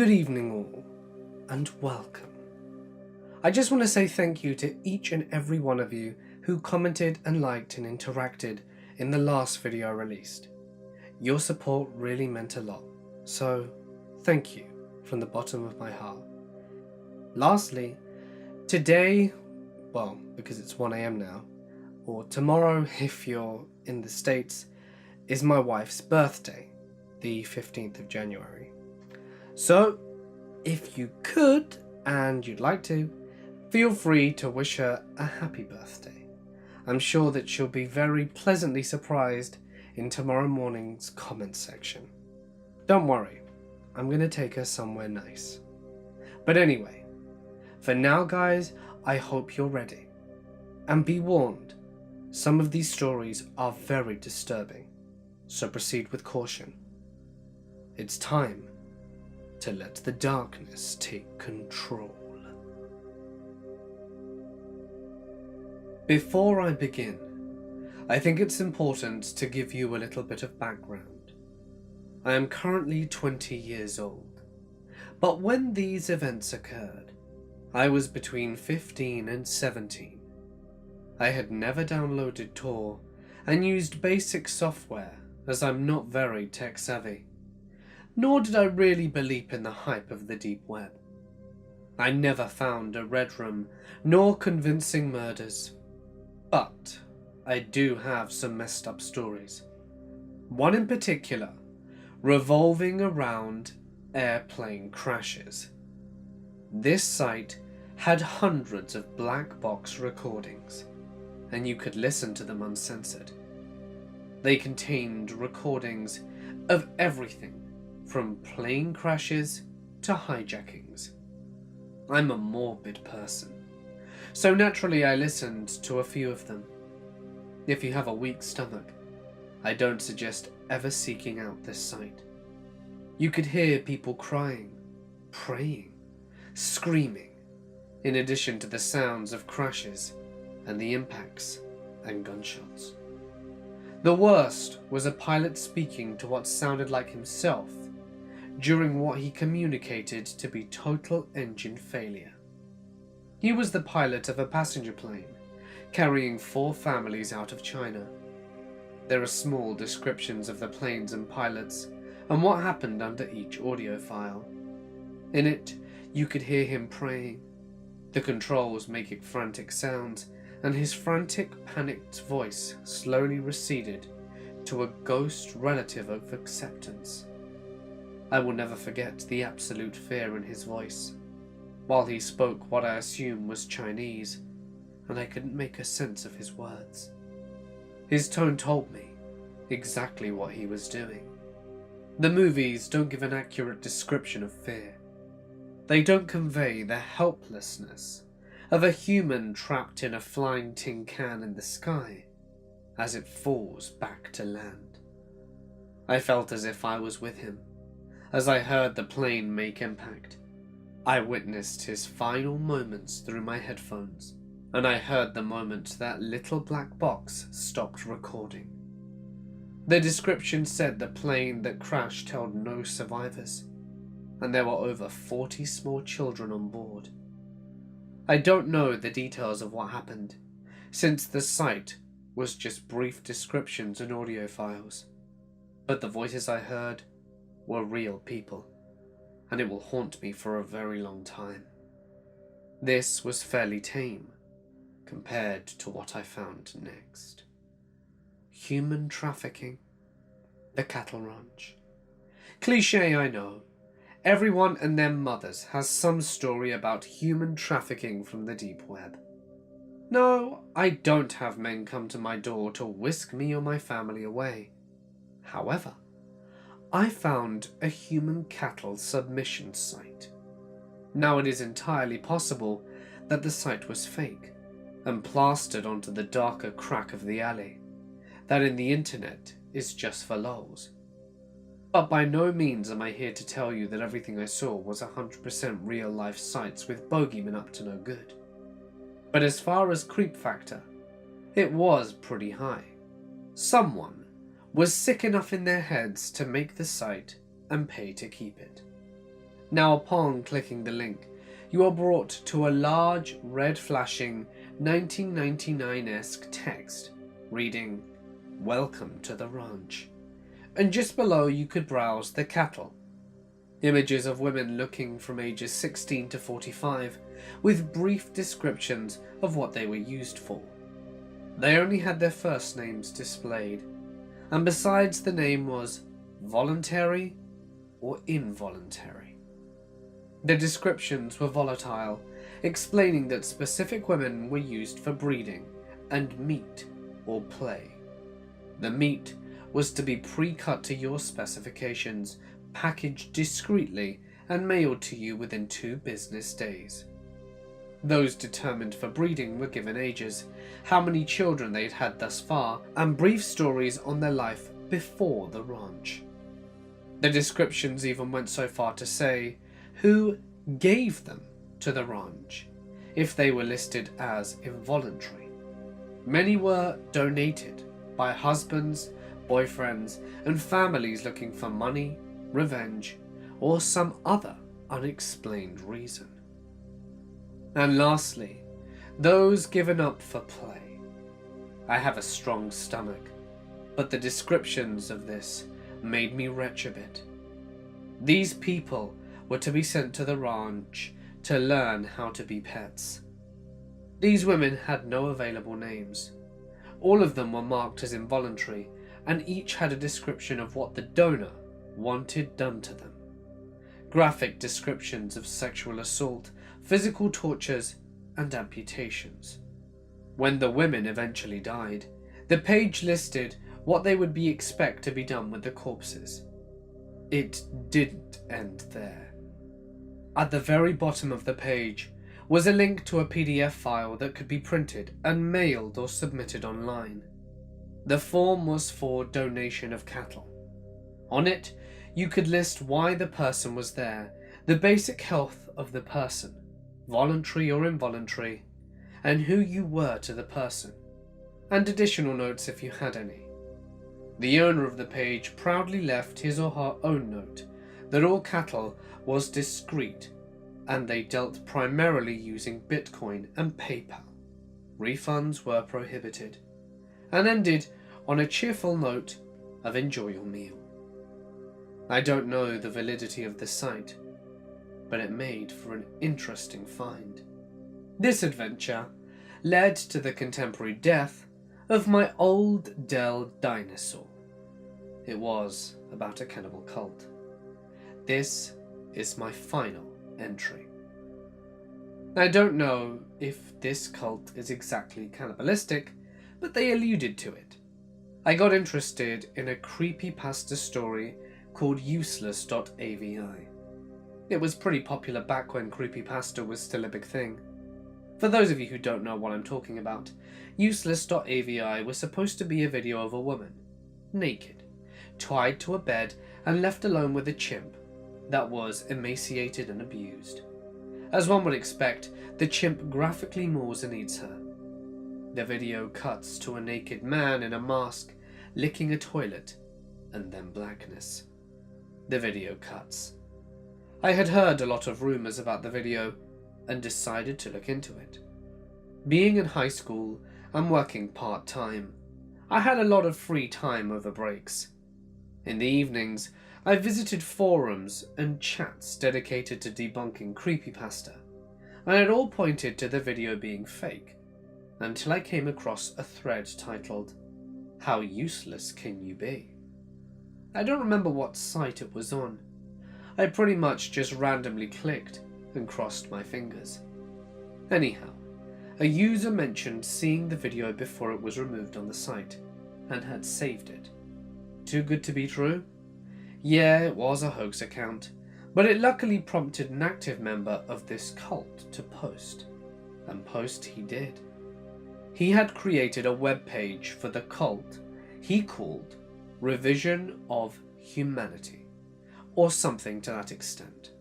Good evening all, and welcome. I just want to say thank you to each and every one of you who commented and liked and interacted in the last video I released. Your support really meant a lot, so thank you from the bottom of my heart. Lastly, today, well, because it's 1 AM now, or tomorrow if you're in the States, is my wife's birthday, the 15th of January. So, if you could, and you'd like to, feel free to wish her a happy birthday. I'm sure that she'll be very pleasantly surprised in tomorrow morning's comment section. Don't worry, I'm going to take her somewhere nice. But anyway, for now guys, I hope you're ready. And be warned, some of these stories are very disturbing, so proceed with caution. It's time to let the darkness take control. Before I begin, I think it's important to give you a little bit of background. I am currently 20 years old, but when these events occurred, I was between 15 and 17. I had never downloaded Tor and used basic software as I'm not very tech savvy. Nor did I really believe in the hype of the deep web. I never found a red room, nor convincing murders. But I do have some messed up stories. One in particular, revolving around airplane crashes. This site had hundreds of black box recordings, and you could listen to them uncensored. They contained recordings of everything from plane crashes to hijackings. I'm a morbid person, so naturally I listened to a few of them. If you have a weak stomach, I don't suggest ever seeking out this site. You could hear people crying, praying, screaming, in addition to the sounds of crashes and the impacts and gunshots. The worst was a pilot speaking to what sounded like himself during what he communicated to be total engine failure. He was the pilot of a passenger plane carrying 4 families out of China. There are small descriptions of the planes and pilots and what happened under each audio file. In it, you could hear him praying, the controls making frantic sounds, and his frantic, panicked voice slowly receded to a ghost relative of acceptance. I will never forget the absolute fear in his voice, while he spoke what I assume was Chinese, and I couldn't make a sense of his words. His tone told me exactly what he was doing. The movies don't give an accurate description of fear. They don't convey the helplessness of a human trapped in a flying tin can in the sky as it falls back to land. I felt as if I was with him as I heard the plane make impact. I witnessed his final moments through my headphones, and I heard the moment that little black box stopped recording. The description said the plane that crashed held no survivors, and there were over 40 small children on board. I don't know the details of what happened, since the site was just brief descriptions and audio files, but the voices I heard were real people, and it will haunt me for a very long time. This was fairly tame compared to what I found next. Human trafficking, the cattle ranch. Cliché, I know. Everyone and their mothers has some story about human trafficking from the deep web. No, I don't have men come to my door to whisk me or my family away. However, I found a human cattle submission site. Now it is entirely possible that the site was fake and plastered onto the darker crack of the alley, that in the internet is just for lols. But by no means am I here to tell you that everything I saw was 100% real life sites with bogeymen up to no good. But as far as creep factor, it was pretty high. Someone was sick enough in their heads to make the site and pay to keep it. Now upon clicking the link, you are brought to a large, red flashing 1999-esque text reading, "Welcome to the ranch." And just below you could browse the cattle. Images of women looking from ages 16 to 45 with brief descriptions of what they were used for. They only had their first names displayed, and besides the name was voluntary or involuntary. The descriptions were volatile, explaining that specific women were used for breeding and meat or play. The meat was to be pre-cut to your specifications, packaged discreetly, and mailed to you within 2 business days. Those determined for breeding were given ages, how many children they had had thus far, and brief stories on their life before the ranch. The descriptions even went so far to say who gave them to the ranch, if they were listed as involuntary. Many were donated by husbands, boyfriends, and families looking for money, revenge, or some other unexplained reason. And lastly, those given up for play. I have a strong stomach, but the descriptions of this made me retch a bit. These people were to be sent to the ranch to learn how to be pets. These women had no available names. All of them were marked as involuntary, and each had a description of what the donor wanted done to them. Graphic descriptions of sexual assault, physical tortures, and amputations. When the women eventually died, the page listed what they would be expect to be done with the corpses. It didn't end there. At the very bottom of the page was a link to a PDF file that could be printed and mailed or submitted online. The form was for donation of cattle. On it, you could list why the person was there, the basic health of the person, voluntary or involuntary, and who you were to the person, and additional notes if you had any. The owner of the page proudly left his or her own note that all cattle was discreet and they dealt primarily using Bitcoin and PayPal. Refunds were prohibited, and ended on a cheerful note of "enjoy your meal." I don't know the validity of the site, but it made for an interesting find. This adventure led to the contemporary death of my old Dell dinosaur. It was about a cannibal cult. This is my final entry. I don't know if this cult is exactly cannibalistic, but they alluded to it. I got interested in a creepypasta story called useless.avi. It was pretty popular back when creepypasta was still a big thing. For those of you who don't know what I'm talking about, useless.avi was supposed to be a video of a woman, naked, tied to a bed and left alone with a chimp that was emaciated and abused. As one would expect, the chimp graphically maws and eats her. The video cuts to a naked man in a mask licking a toilet, and then blackness. The video cuts. I had heard a lot of rumors about the video and decided to look into it. Being in high school and working part-time, I had a lot of free time over breaks. In the evenings, I visited forums and chats dedicated to debunking creepypasta, and it all pointed to the video being fake, until I came across a thread titled, "How Useless Can You Be?" I don't remember what site it was on. I pretty much just randomly clicked and crossed my fingers. Anyhow, a user mentioned seeing the video before it was removed on the site, and had saved it. Too good to be true? Yeah, it was a hoax account, but it luckily prompted an active member of this cult to post, and post he did. He had created a web page for the cult he called Revision of Humanity, or something to that extent.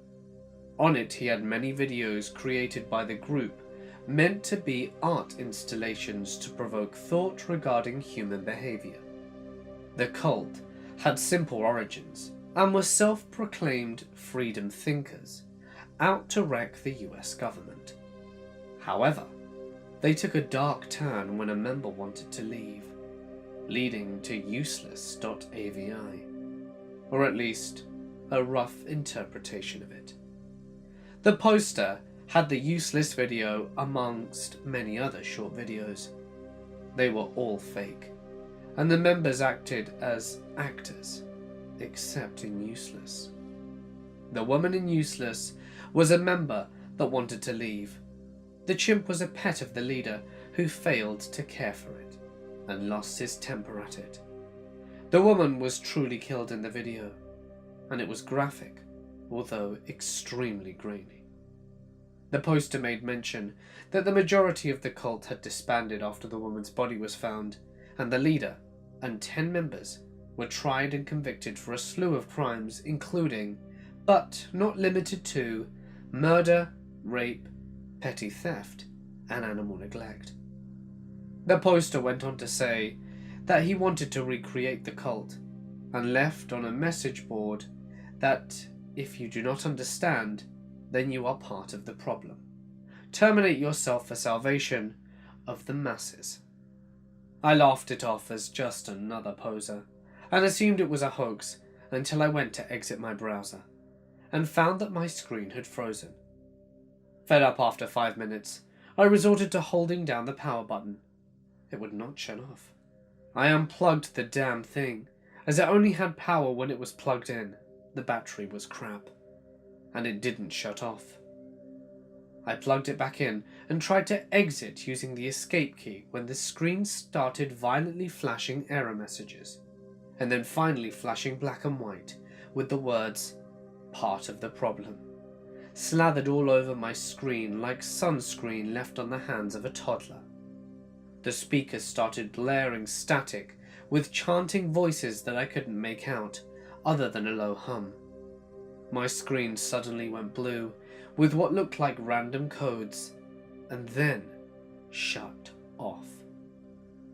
On it he had many videos created by the group meant to be art installations to provoke thought regarding human behavior. The cult had simple origins, and were self-proclaimed freedom thinkers out to wreck the US government. However, they took a dark turn when a member wanted to leave, leading to useless.avi, or at least a rough interpretation of it. The poster had the useless video amongst many other short videos. They were all fake, and the members acted as actors, except in Useless. The woman in Useless was a member that wanted to leave. The chimp was a pet of the leader who failed to care for it and lost his temper at it. The woman was truly killed in the video, and it was graphic, although extremely grainy. The poster made mention that the majority of the cult had disbanded after the woman's body was found, and the leader and 10 members were tried and convicted for a slew of crimes, including, but not limited to, murder, rape, petty theft, and animal neglect. The poster went on to say that he wanted to recreate the cult, and left on a message board that if you do not understand, then you are part of the problem. Terminate yourself for salvation of the masses. I laughed it off as just another poser, and assumed it was a hoax until I went to exit my browser, and found that my screen had frozen. Fed up after 5 minutes, I resorted to holding down the power button. It would not shut off. I unplugged the damn thing, as it only had power when it was plugged in. The battery was crap, and it didn't shut off. I plugged it back in and tried to exit using the escape key when the screen started violently flashing error messages, and then finally flashing black and white with the words, "part of the problem," slathered all over my screen like sunscreen left on the hands of a toddler. The speakers started blaring static with chanting voices that I couldn't make out, other than a low hum. My screen suddenly went blue with what looked like random codes, and then shut off.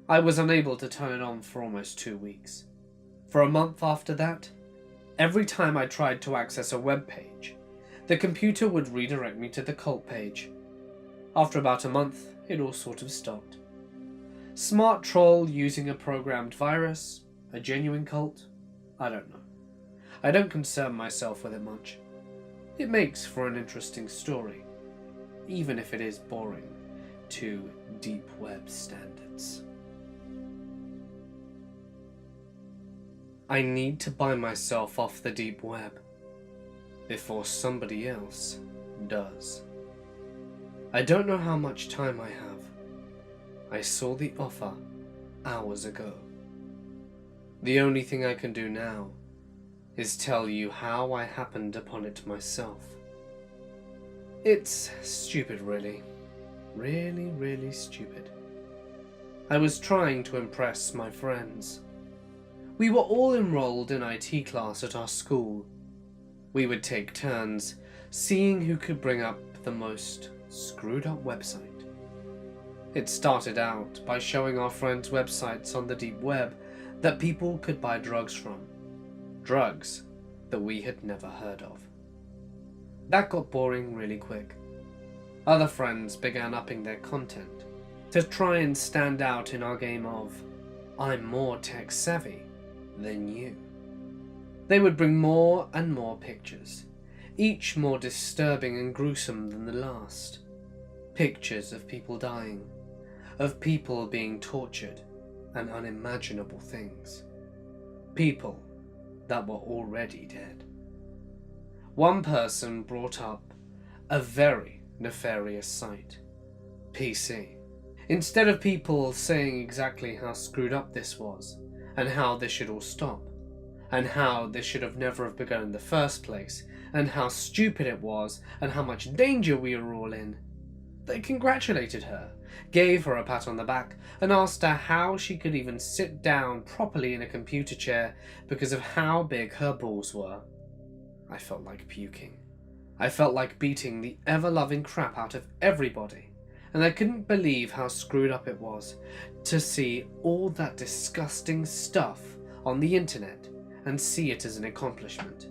I was unable to turn it on for almost 2 weeks. For a month after that, every time I tried to access a web page, the computer would redirect me to the cult page. After about a month, it all sort of stopped. Smart troll using a programmed virus? A genuine cult? I don't know. I don't concern myself with it much. It makes for an interesting story, even if it is boring to deep web standards. I need to buy myself off the deep web before somebody else does. I don't know how much time I have. I saw the offer hours ago. The only thing I can do now is tell you how I happened upon it myself. It's stupid, really. Really, really stupid. I was trying to impress my friends. We were all enrolled in IT class at our school. We would take turns seeing who could bring up the most screwed up website. It started out by showing our friends websites on the deep web that people could buy drugs from. Drugs that we had never heard of. That got boring really quick. Other friends began upping their content to try and stand out in our game of I'm more tech savvy than you. They would bring more and more pictures, each more disturbing and gruesome than the last. Pictures of people dying, of people being tortured, and unimaginable things. People that were already dead. One person brought up a very nefarious site, PC. Instead of people saying exactly how screwed up this was, and how this should all stop, and how this should have never have begun in the first place, and how stupid it was, and how much danger we were all in, they congratulated her, gave her a pat on the back, and asked her how she could even sit down properly in a computer chair because of how big her balls were. I felt like puking. I felt like beating the ever-loving crap out of everybody, and I couldn't believe how screwed up it was to see all that disgusting stuff on the internet and see it as an accomplishment.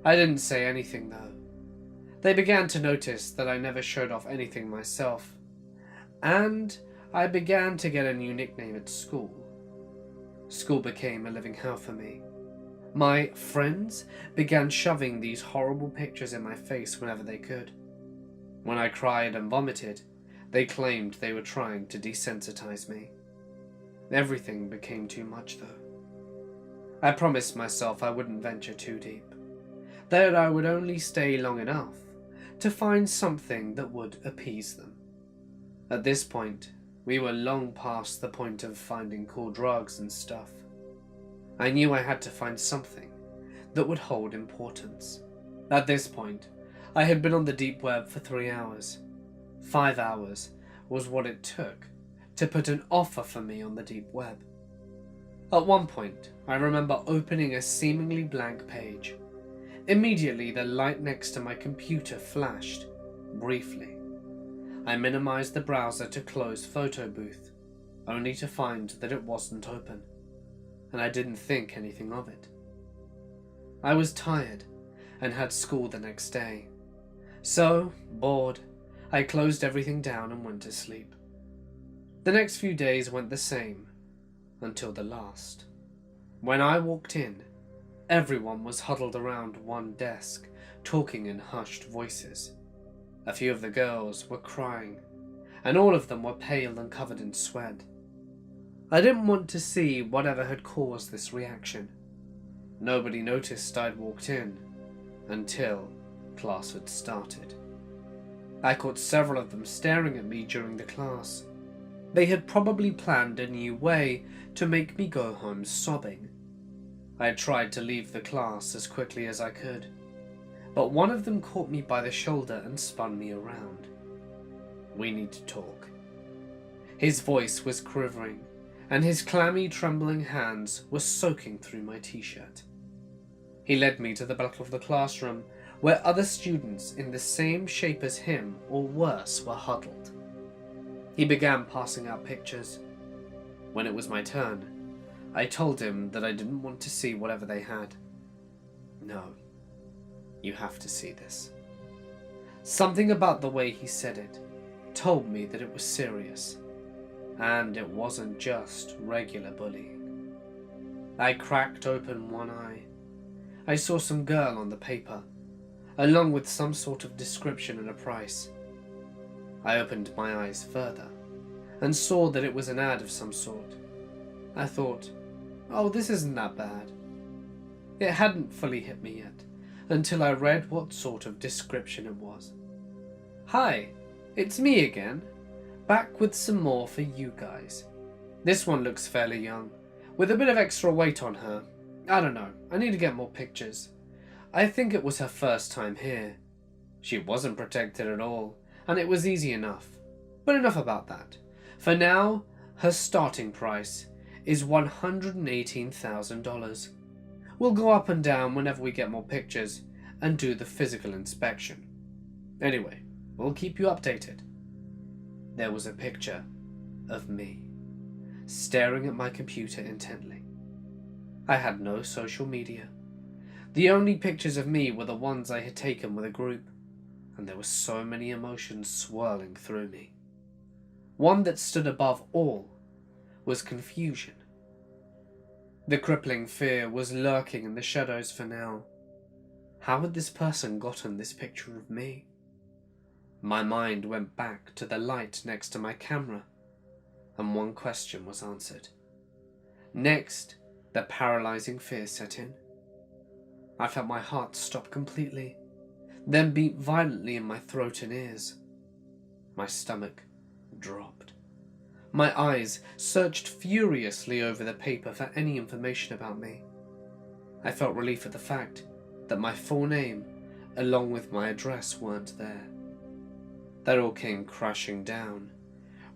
I didn't say anything though. They began to notice that I never showed off anything myself, and I began to get a new nickname at school. School became a living hell for me. My friends began shoving these horrible pictures in my face whenever they could. When I cried and vomited, they claimed they were trying to desensitize me. Everything became too much though. I promised myself I wouldn't venture too deep, that I would only stay long enough to find something that would appease them. At this point, we were long past the point of finding cool drugs and stuff. I knew I had to find something that would hold importance. At this point, I had been on the deep web for 3 hours. 5 hours was what it took to put an offer for me on the deep web. At one point, I remember opening a seemingly blank page. Immediately, the light next to my computer flashed, briefly. I minimized the browser to close Photo Booth, only to find that it wasn't open, and I didn't think anything of it. I was tired and had school the next day, so, bored, I closed everything down and went to sleep. The next few days went the same, until the last. When I walked in, everyone was huddled around one desk, talking in hushed voices. A few of the girls were crying, and all of them were pale and covered in sweat. I didn't want to see whatever had caused this reaction. Nobody noticed I'd walked in, until class had started. I caught several of them staring at me during the class. They had probably planned a new way to make me go home sobbing. I had tried to leave the class as quickly as I could, but one of them caught me by the shoulder and spun me around. "We need to talk." His voice was quivering, and his clammy, trembling hands were soaking through my t-shirt. He led me to the back of the classroom, where other students in the same shape as him, or worse, were huddled. He began passing out pictures. When it was my turn, I told him that I didn't want to see whatever they had. "No, you have to see this." Something about the way he said it told me that it was serious, and it wasn't just regular bullying. I cracked open one eye. I saw some girl on the paper, along with some sort of description and a price. I opened my eyes further and saw that it was an ad of some sort. I thought, oh, this isn't that bad. It hadn't fully hit me yet until I read what sort of description it was. "Hi, it's me again, back with some more for you guys. This one looks fairly young, with a bit of extra weight on her. I don't know, I need to get more pictures. I think it was her first time here. She wasn't protected at all, and it was easy enough. But enough about that. For now, her starting price is $118,000. We'll go up and down whenever we get more pictures and do the physical inspection. Anyway, we'll keep you updated." There was a picture of me, staring at my computer intently. I had no social media. The only pictures of me were the ones I had taken with a group, and there were so many emotions swirling through me. One that stood above all was confusion. The crippling fear was lurking in the shadows for now. How had this person gotten this picture of me? My mind went back to the light next to my camera, and one question was answered. Next, the paralyzing fear set in. I felt my heart stop completely, then beat violently in my throat and ears. My stomach dropped. My eyes searched furiously over the paper for any information about me. I felt relief at the fact that my full name, along with my address, weren't there. That all came crashing down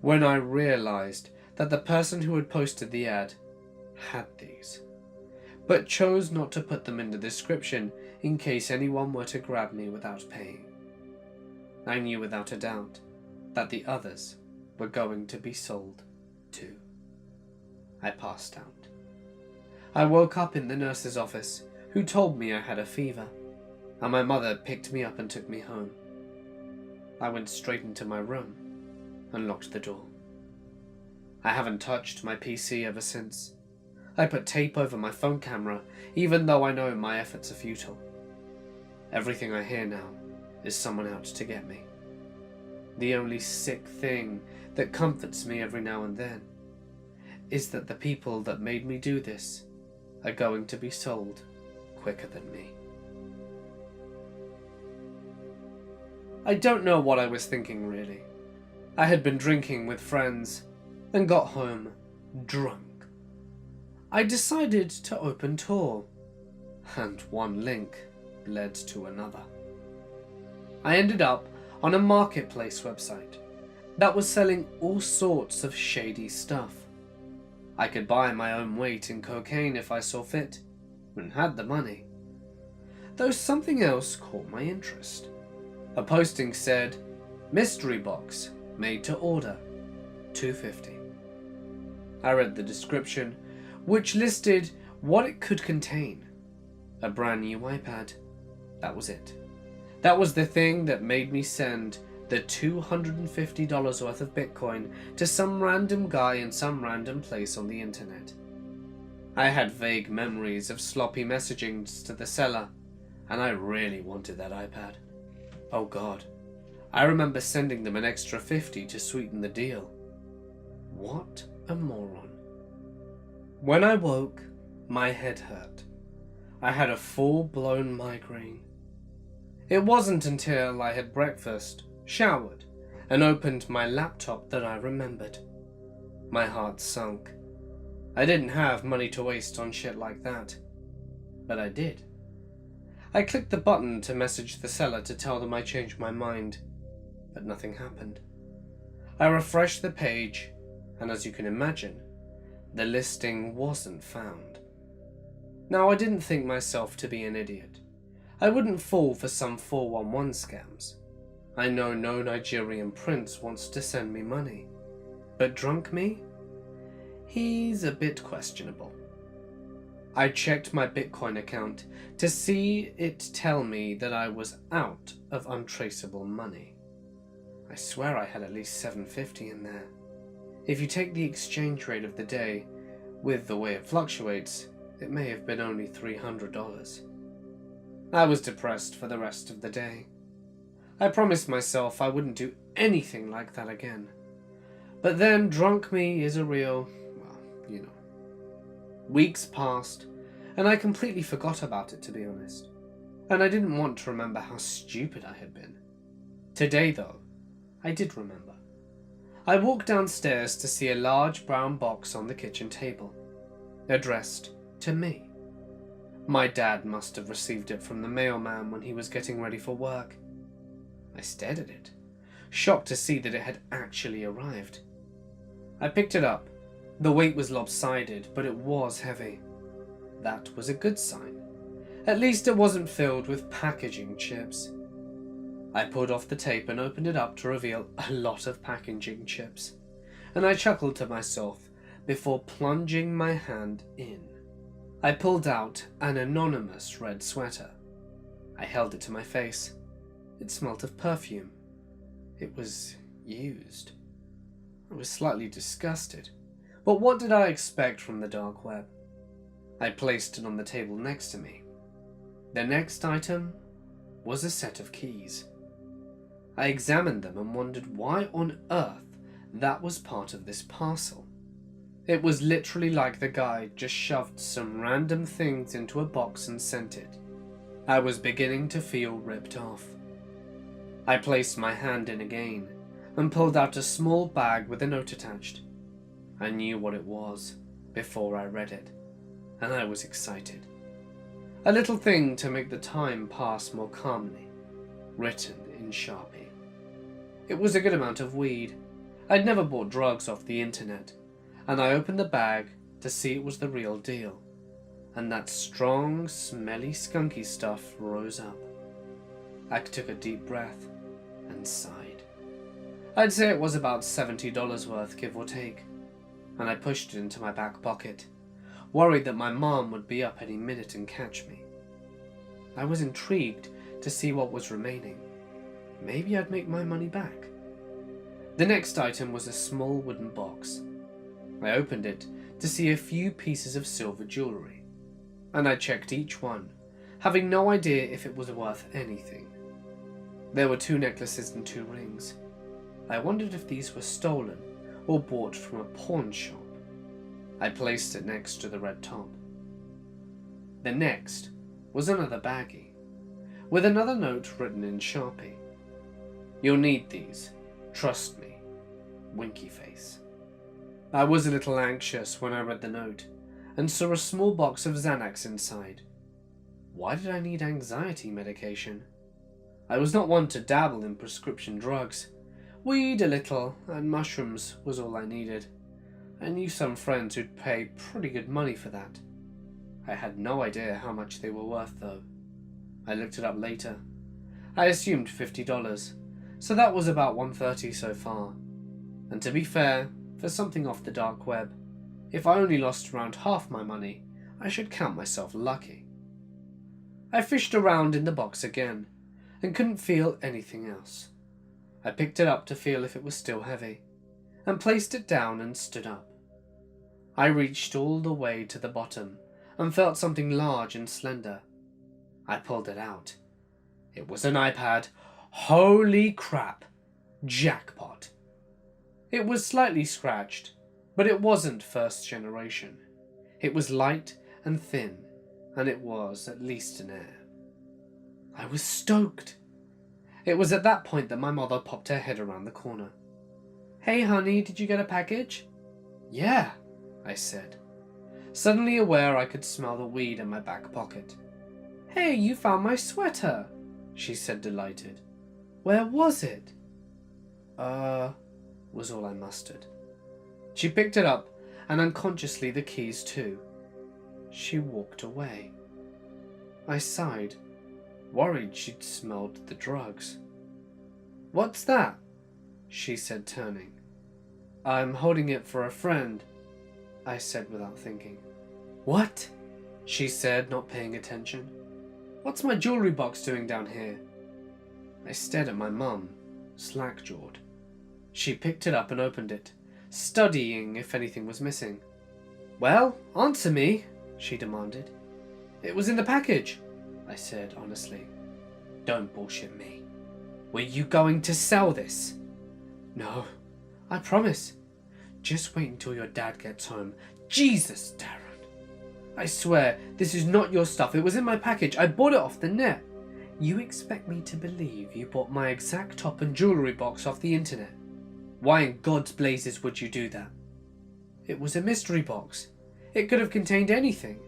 when I realized that the person who had posted the ad had these, but chose not to put them in the description in case anyone were to grab me without paying. I knew without a doubt that the others were going to be sold too. I passed out. I woke up in the nurse's office, who told me I had a fever, and my mother picked me up and took me home. I went straight into my room and locked the door. I haven't touched my PC ever since. I put tape over my phone camera, even though I know my efforts are futile. Everything I hear now is someone out to get me. The only sick thing that comforts me every now and then is that the people that made me do this are going to be sold quicker than me. I don't know what I was thinking really. I had been drinking with friends and got home drunk. I decided to open Tor, and one link led to another. I ended up on a marketplace website that was selling all sorts of shady stuff. I could buy my own weight in cocaine if I saw fit, and had the money. Though something else caught my interest. A posting said, "Mystery box, made to order, $2.50. I read the description, which listed what it could contain. A brand new iPad. That was it. That was the thing that made me send the $250 worth of Bitcoin to some random guy in some random place on the internet. I had vague memories of sloppy messagings to the seller, and I really wanted that iPad. Oh God, I remember sending them an extra $50 to sweeten the deal. What a moron. When I woke, my head hurt. I had a full-blown migraine. It wasn't until I had breakfast, showered, and opened my laptop that I remembered. My heart sunk. I didn't have money to waste on shit like that. But I did. I clicked the button to message the seller to tell them I changed my mind, but nothing happened. I refreshed the page, and as you can imagine, the listing wasn't found. Now, I didn't think myself to be an idiot. I wouldn't fall for some 411 scams. I know no Nigerian prince wants to send me money. But drunk me? He's a bit questionable. I checked my Bitcoin account to see it tell me that I was out of untraceable money. I swear I had at least $750 in there. If you take the exchange rate of the day, with the way it fluctuates, it may have been only $300. I was depressed for the rest of the day. I promised myself I wouldn't do anything like that again. But then drunk me is a real, well, you know. Weeks passed, and I completely forgot about it, to be honest. And I didn't want to remember how stupid I had been. Today, though, I did remember. I walked downstairs to see a large brown box on the kitchen table, addressed to me. My dad must have received it from the mailman when he was getting ready for work. I stared at it, shocked to see that it had actually arrived. I picked it up. The weight was lopsided, but it was heavy. That was a good sign. At least it wasn't filled with packaging chips. I pulled off the tape and opened it up to reveal a lot of packaging chips, and I chuckled to myself before plunging my hand in. I pulled out an anonymous red sweater. I held it to my face. It smelt of perfume. It was used. I was slightly disgusted, but what did I expect from the dark web? I placed it on the table next to me. The next item was a set of keys. I examined them and wondered why on earth that was part of this parcel. It was literally like the guy just shoved some random things into a box and sent it. I was beginning to feel ripped off. I placed my hand in again and pulled out a small bag with a note attached. I knew what it was before I read it, and I was excited. A little thing to make the time pass more calmly, written in Sharpie. It was a good amount of weed. I'd never bought drugs off the internet, and I opened the bag to see it was the real deal, and that strong, smelly, skunky stuff rose up. I took a deep breath and sighed. I'd say it was about $70 worth, give or take, and I pushed it into my back pocket, worried that my mom would be up any minute and catch me. I was intrigued to see what was remaining. Maybe I'd make my money back. The next item was a small wooden box. I opened it to see a few pieces of silver jewellery, and I checked each one, having no idea if it was worth anything. There were 2 necklaces and 2 rings. I wondered if these were stolen or bought from a pawn shop. I placed it next to the red top. The next was another baggie, with another note written in Sharpie. "You'll need these, trust me, winky face." I was a little anxious when I read the note, and saw a small box of Xanax inside. Why did I need anxiety medication? I was not one to dabble in prescription drugs. Weed a little, and mushrooms was all I needed. I knew some friends who'd pay pretty good money for that. I had no idea how much they were worth though. I looked it up later. I assumed $50, so that was about $130 so far. And to be fair, for something off the dark web, if I only lost around half my money, I should count myself lucky. I fished around in the box again, and couldn't feel anything else. I picked it up to feel if it was still heavy, and placed it down and stood up. I reached all the way to the bottom, and felt something large and slender. I pulled it out. It was an iPad. Holy crap! Jackpot! It was slightly scratched, but it wasn't first generation. It was light and thin, and it was at least an Air. I was stoked. It was at that point that my mother popped her head around the corner. "Hey honey, did you get a package?" "Yeah," I said, suddenly aware I could smell the weed in my back pocket. "Hey, you found my sweater," she said, delighted. "Where was it?" Was all I mustered. She picked it up, and unconsciously the keys too. She walked away. I sighed, worried she'd smelled the drugs. "What's that?" she said, turning. "I'm holding it for a friend," I said without thinking. "What?" she said, not paying attention. "What's my jewellery box doing down here?" I stared at my mum, slack-jawed. She picked it up and opened it, studying if anything was missing. "Well, answer me," she demanded. "It was in the package," I said honestly. "Don't bullshit me. Were you going to sell this?" "No, I promise. Just wait until your dad gets home." "Jesus, Darren. I swear, this is not your stuff. It was in my package. I bought it off the net." "You expect me to believe you bought my exact top and jewellery box off the internet? Why in God's blazes would you do that?" "It was a mystery box. It could have contained anything."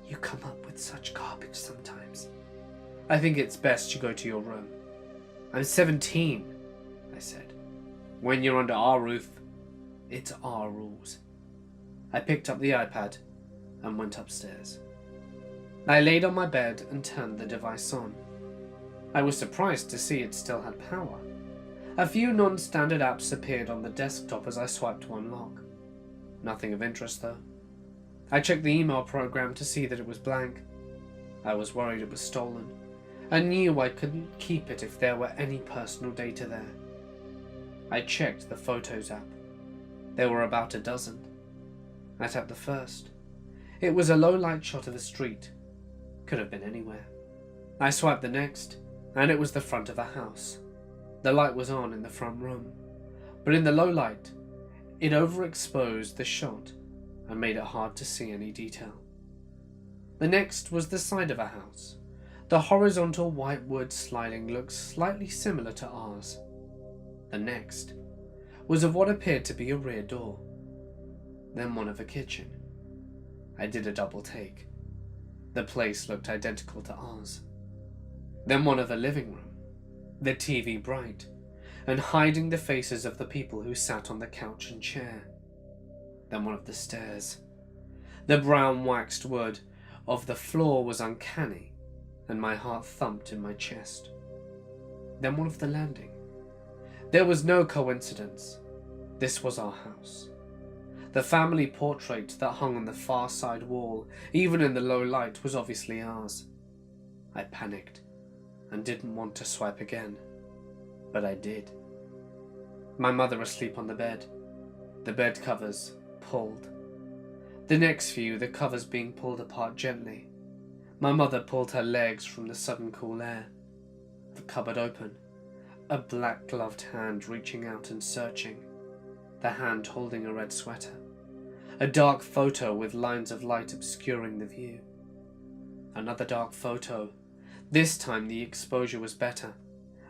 "You come up with such garbage sometimes. I think it's best you go to your room." "I'm 17, I said. "When you're under our roof, it's our rules." I picked up the iPad and went upstairs. I laid on my bed and turned the device on. I was surprised to see it still had power. A few non-standard apps appeared on the desktop as I swiped to unlock. Nothing of interest though. I checked the email program to see that it was blank. I was worried it was stolen. I knew I couldn't keep it if there were any personal data there. I checked the Photos app. There were about a dozen. I tapped the first. It was a low-light shot of a street. Could have been anywhere. I swiped the next, and it was the front of a house. The light was on in the front room, but in the low light, it overexposed the shot and made it hard to see any detail. The next was the side of a house. The horizontal white wood sliding looked slightly similar to ours. The next was of what appeared to be a rear door. Then one of a kitchen. I did a double take. The place looked identical to ours. Then one of the living room. The TV bright, and hiding the faces of the people who sat on the couch and chair. Then one of the stairs. The brown waxed wood of the floor was uncanny, and my heart thumped in my chest. Then one of the landing. There was no coincidence. This was our house. The family portrait that hung on the far side wall, even in the low light, was obviously ours. I panicked and didn't want to swipe again, but I did. My mother asleep on the bed, the bed covers pulled. The next view, the covers being pulled apart gently. My mother pulled her legs from the sudden cool air. The cupboard open, a black gloved hand reaching out and searching, the hand holding a red sweater. A dark photo with lines of light obscuring the view. Another dark photo. This time the exposure was better,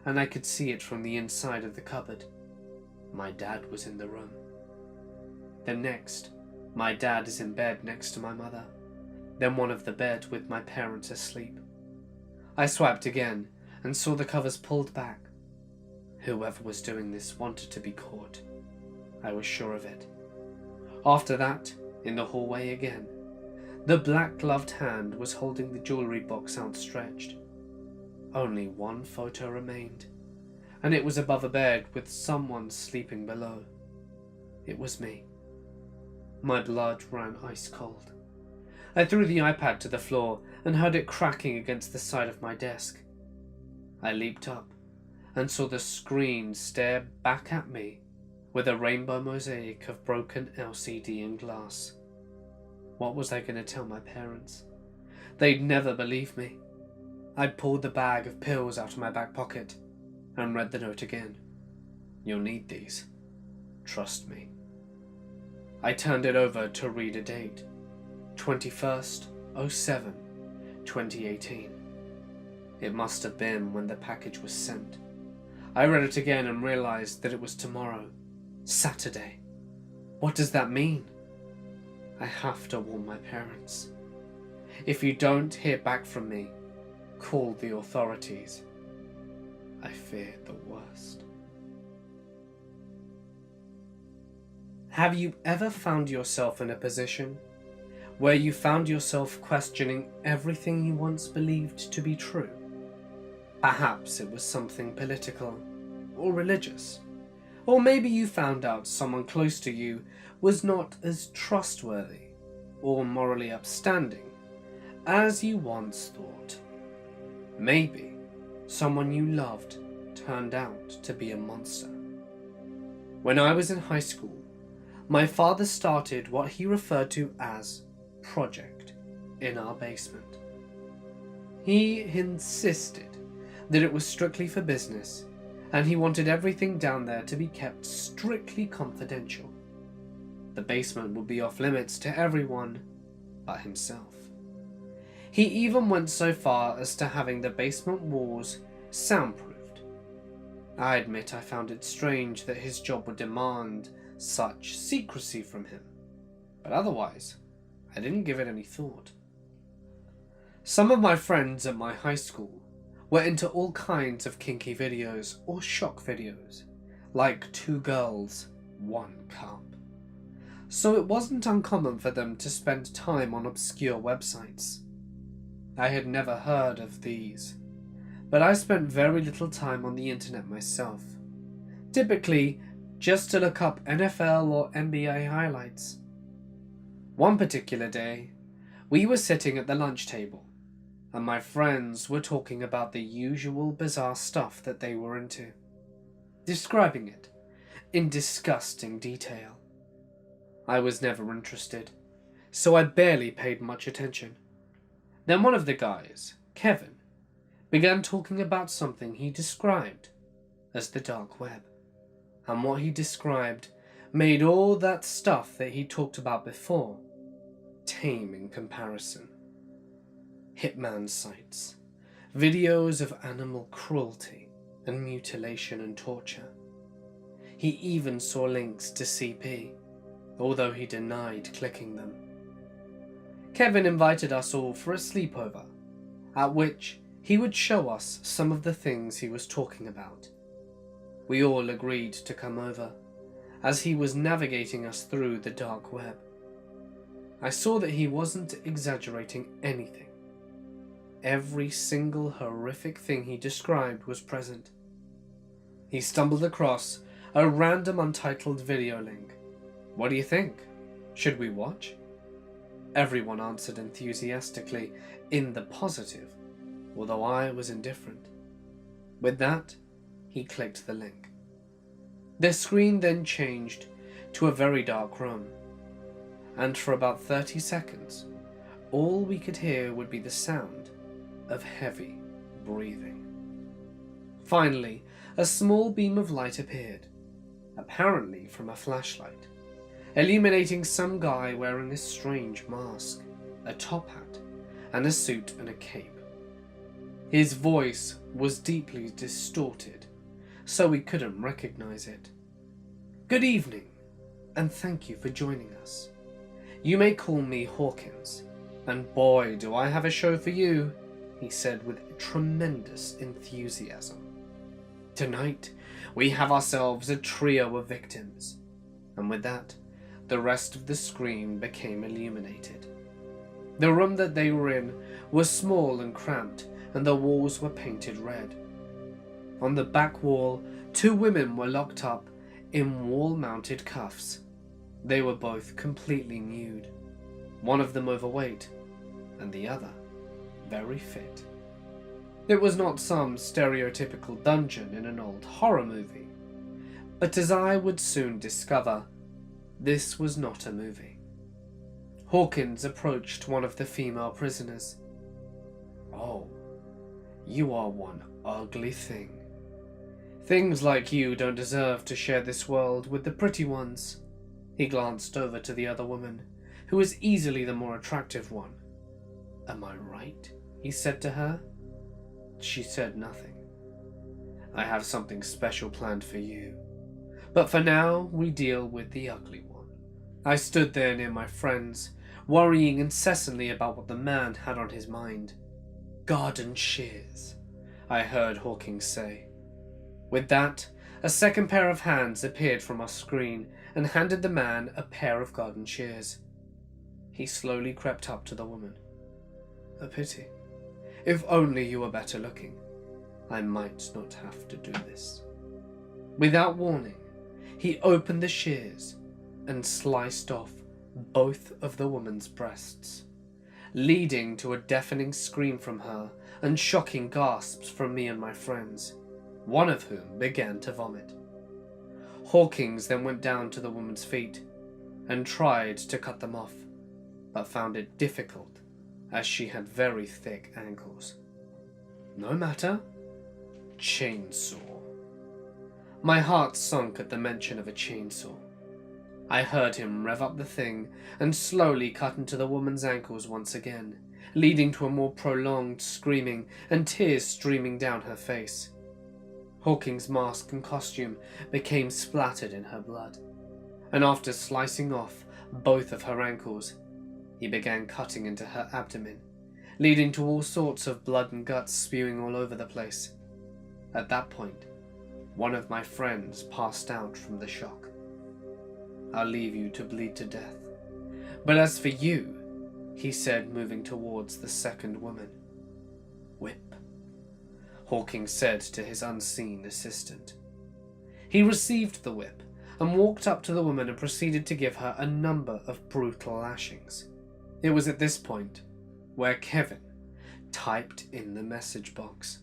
and I could see it from the inside of the cupboard. My dad was in the room. Then next, my dad is in bed next to my mother. Then one of the bed with my parents asleep. I swiped again and saw the covers pulled back. Whoever was doing this wanted to be caught. I was sure of it. After that, in the hallway again, the black-gloved hand was holding the jewellery box outstretched. Only one photo remained, and it was above a bed with someone sleeping below. It was me. My blood ran ice cold. I threw the iPad to the floor and heard it cracking against the side of my desk. I leaped up and saw the screen stare back at me with a rainbow mosaic of broken LCD and glass. What was I going to tell my parents? They'd never believe me. I'd pulled the bag of pills out of my back pocket and read the note again. You'll need these. Trust me. I turned it over to read a date. 21/07/2018. It must have been when the package was sent. I read it again and realized that it was tomorrow. Saturday. What does that mean? I have to warn my parents. If you don't hear back from me, call the authorities. I fear the worst. Have you ever found yourself in a position where you found yourself questioning everything you once believed to be true? Perhaps it was something political or religious. Or maybe you found out someone close to you was not as trustworthy or morally upstanding as you once thought. Maybe someone you loved turned out to be a monster. When I was in high school, my father started what he referred to as project in our basement. He insisted that it was strictly for business, and he wanted everything down there to be kept strictly confidential. The basement would be off limits to everyone but himself. He even went so far as to having the basement walls soundproofed. I admit I found it strange that his job would demand such secrecy from him, but otherwise, I didn't give it any thought. Some of my friends at my high school were into all kinds of kinky videos or shock videos, like 2 girls, 1 cup. So it wasn't uncommon for them to spend time on obscure websites. I had never heard of these, but I spent very little time on the internet myself, typically just to look up NFL or NBA highlights. One particular day, we were sitting at the lunch table, and my friends were talking about the usual bizarre stuff that they were into, describing it in disgusting detail. I was never interested, so I barely paid much attention. Then one of the guys, Kevin, began talking about something he described as the dark web, and what he described made all that stuff that he talked about before tame in comparison. Hitman sites, videos of animal cruelty and mutilation and torture. He even saw links to CP, although he denied clicking them. Kevin invited us all for a sleepover, at which he would show us some of the things he was talking about. We all agreed to come over, as he was navigating us through the dark web. I saw that he wasn't exaggerating anything. Every single horrific thing he described was present. He stumbled across a random untitled video link. What do you think? Should we watch? Everyone answered enthusiastically in the positive, although I was indifferent. With that, he clicked the link. The screen then changed to a very dark room, and for about 30 seconds, all we could hear would be the sound of heavy breathing. Finally, a small beam of light appeared, apparently from a flashlight, illuminating some guy wearing a strange mask, a top hat, and a suit and a cape. His voice was deeply distorted, so we couldn't recognize it. "Good evening, and thank you for joining us. You may call me Hawkins, and boy, do I have a show for you," he said with tremendous enthusiasm. "Tonight, we have ourselves a trio of victims," and with that, the rest of the screen became illuminated. The room that they were in was small and cramped, and the walls were painted red. On the back wall, 2 women were locked up in wall-mounted cuffs. They were both completely nude, one of them overweight, and the other very fit. It was not some stereotypical dungeon in an old horror movie, but as I would soon discover, this was not a movie. Hawkins approached one of the female prisoners. "Oh, you are one ugly thing. Things like you don't deserve to share this world with the pretty ones." He glanced over to the other woman, who was easily the more attractive one. "Am I right?" he said to her. She said nothing. "I have something special planned for you, but for now we deal with the ugly one." I stood there near my friends, worrying incessantly about what the man had on his mind. "Garden shears," I heard Hawkins say. With that, a second pair of hands appeared from our screen and handed the man a pair of garden shears. He slowly crept up to the woman. "A pity. If only you were better looking. I might not have to do this." Without warning, he opened the shears and sliced off both of the woman's breasts, leading to a deafening scream from her and shocking gasps from me and my friends, one of whom began to vomit. Hawkins then went down to the woman's feet and tried to cut them off, but found it difficult as she had very thick ankles. "No matter. Chainsaw." My heart sunk at the mention of a chainsaw. I heard him rev up the thing and slowly cut into the woman's ankles once again, leading to a more prolonged screaming and tears streaming down her face. Hawkins' mask and costume became splattered in her blood, and after slicing off both of her ankles, he began cutting into her abdomen, leading to all sorts of blood and guts spewing all over the place. At that point, one of my friends passed out from the shock. "I'll leave you to bleed to death. But as for you," he said, moving towards the second woman. "Whip," Hawkins said to his unseen assistant. He received the whip and walked up to the woman and proceeded to give her a number of brutal lashings. It was at this point where Kevin typed in the message box,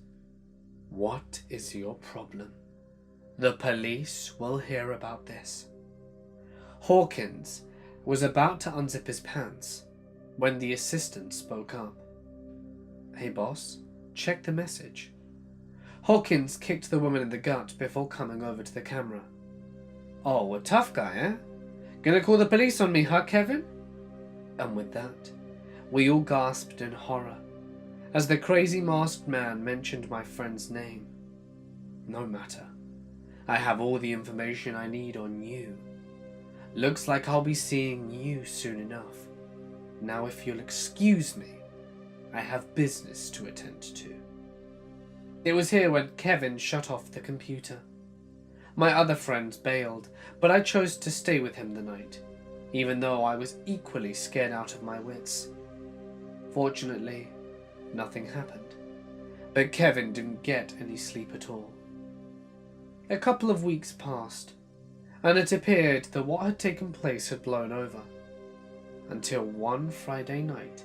"What is your problem? The police will hear about this." Hawkins was about to unzip his pants when the assistant spoke up. "Hey boss, check the message." Hawkins kicked the woman in the gut before coming over to the camera. "Oh, a tough guy, eh? Gonna call the police on me, huh, Kevin?" And with that, we all gasped in horror as the crazy masked man mentioned my friend's name. "No matter. I have all the information I need on you. Looks like I'll be seeing you soon enough. Now if you'll excuse me, I have business to attend to." It was here when Kevin shut off the computer. My other friends bailed, but I chose to stay with him the night, even though I was equally scared out of my wits. Fortunately, nothing happened, but Kevin didn't get any sleep at all. A couple of weeks passed, and it appeared that what had taken place had blown over. until one Friday night,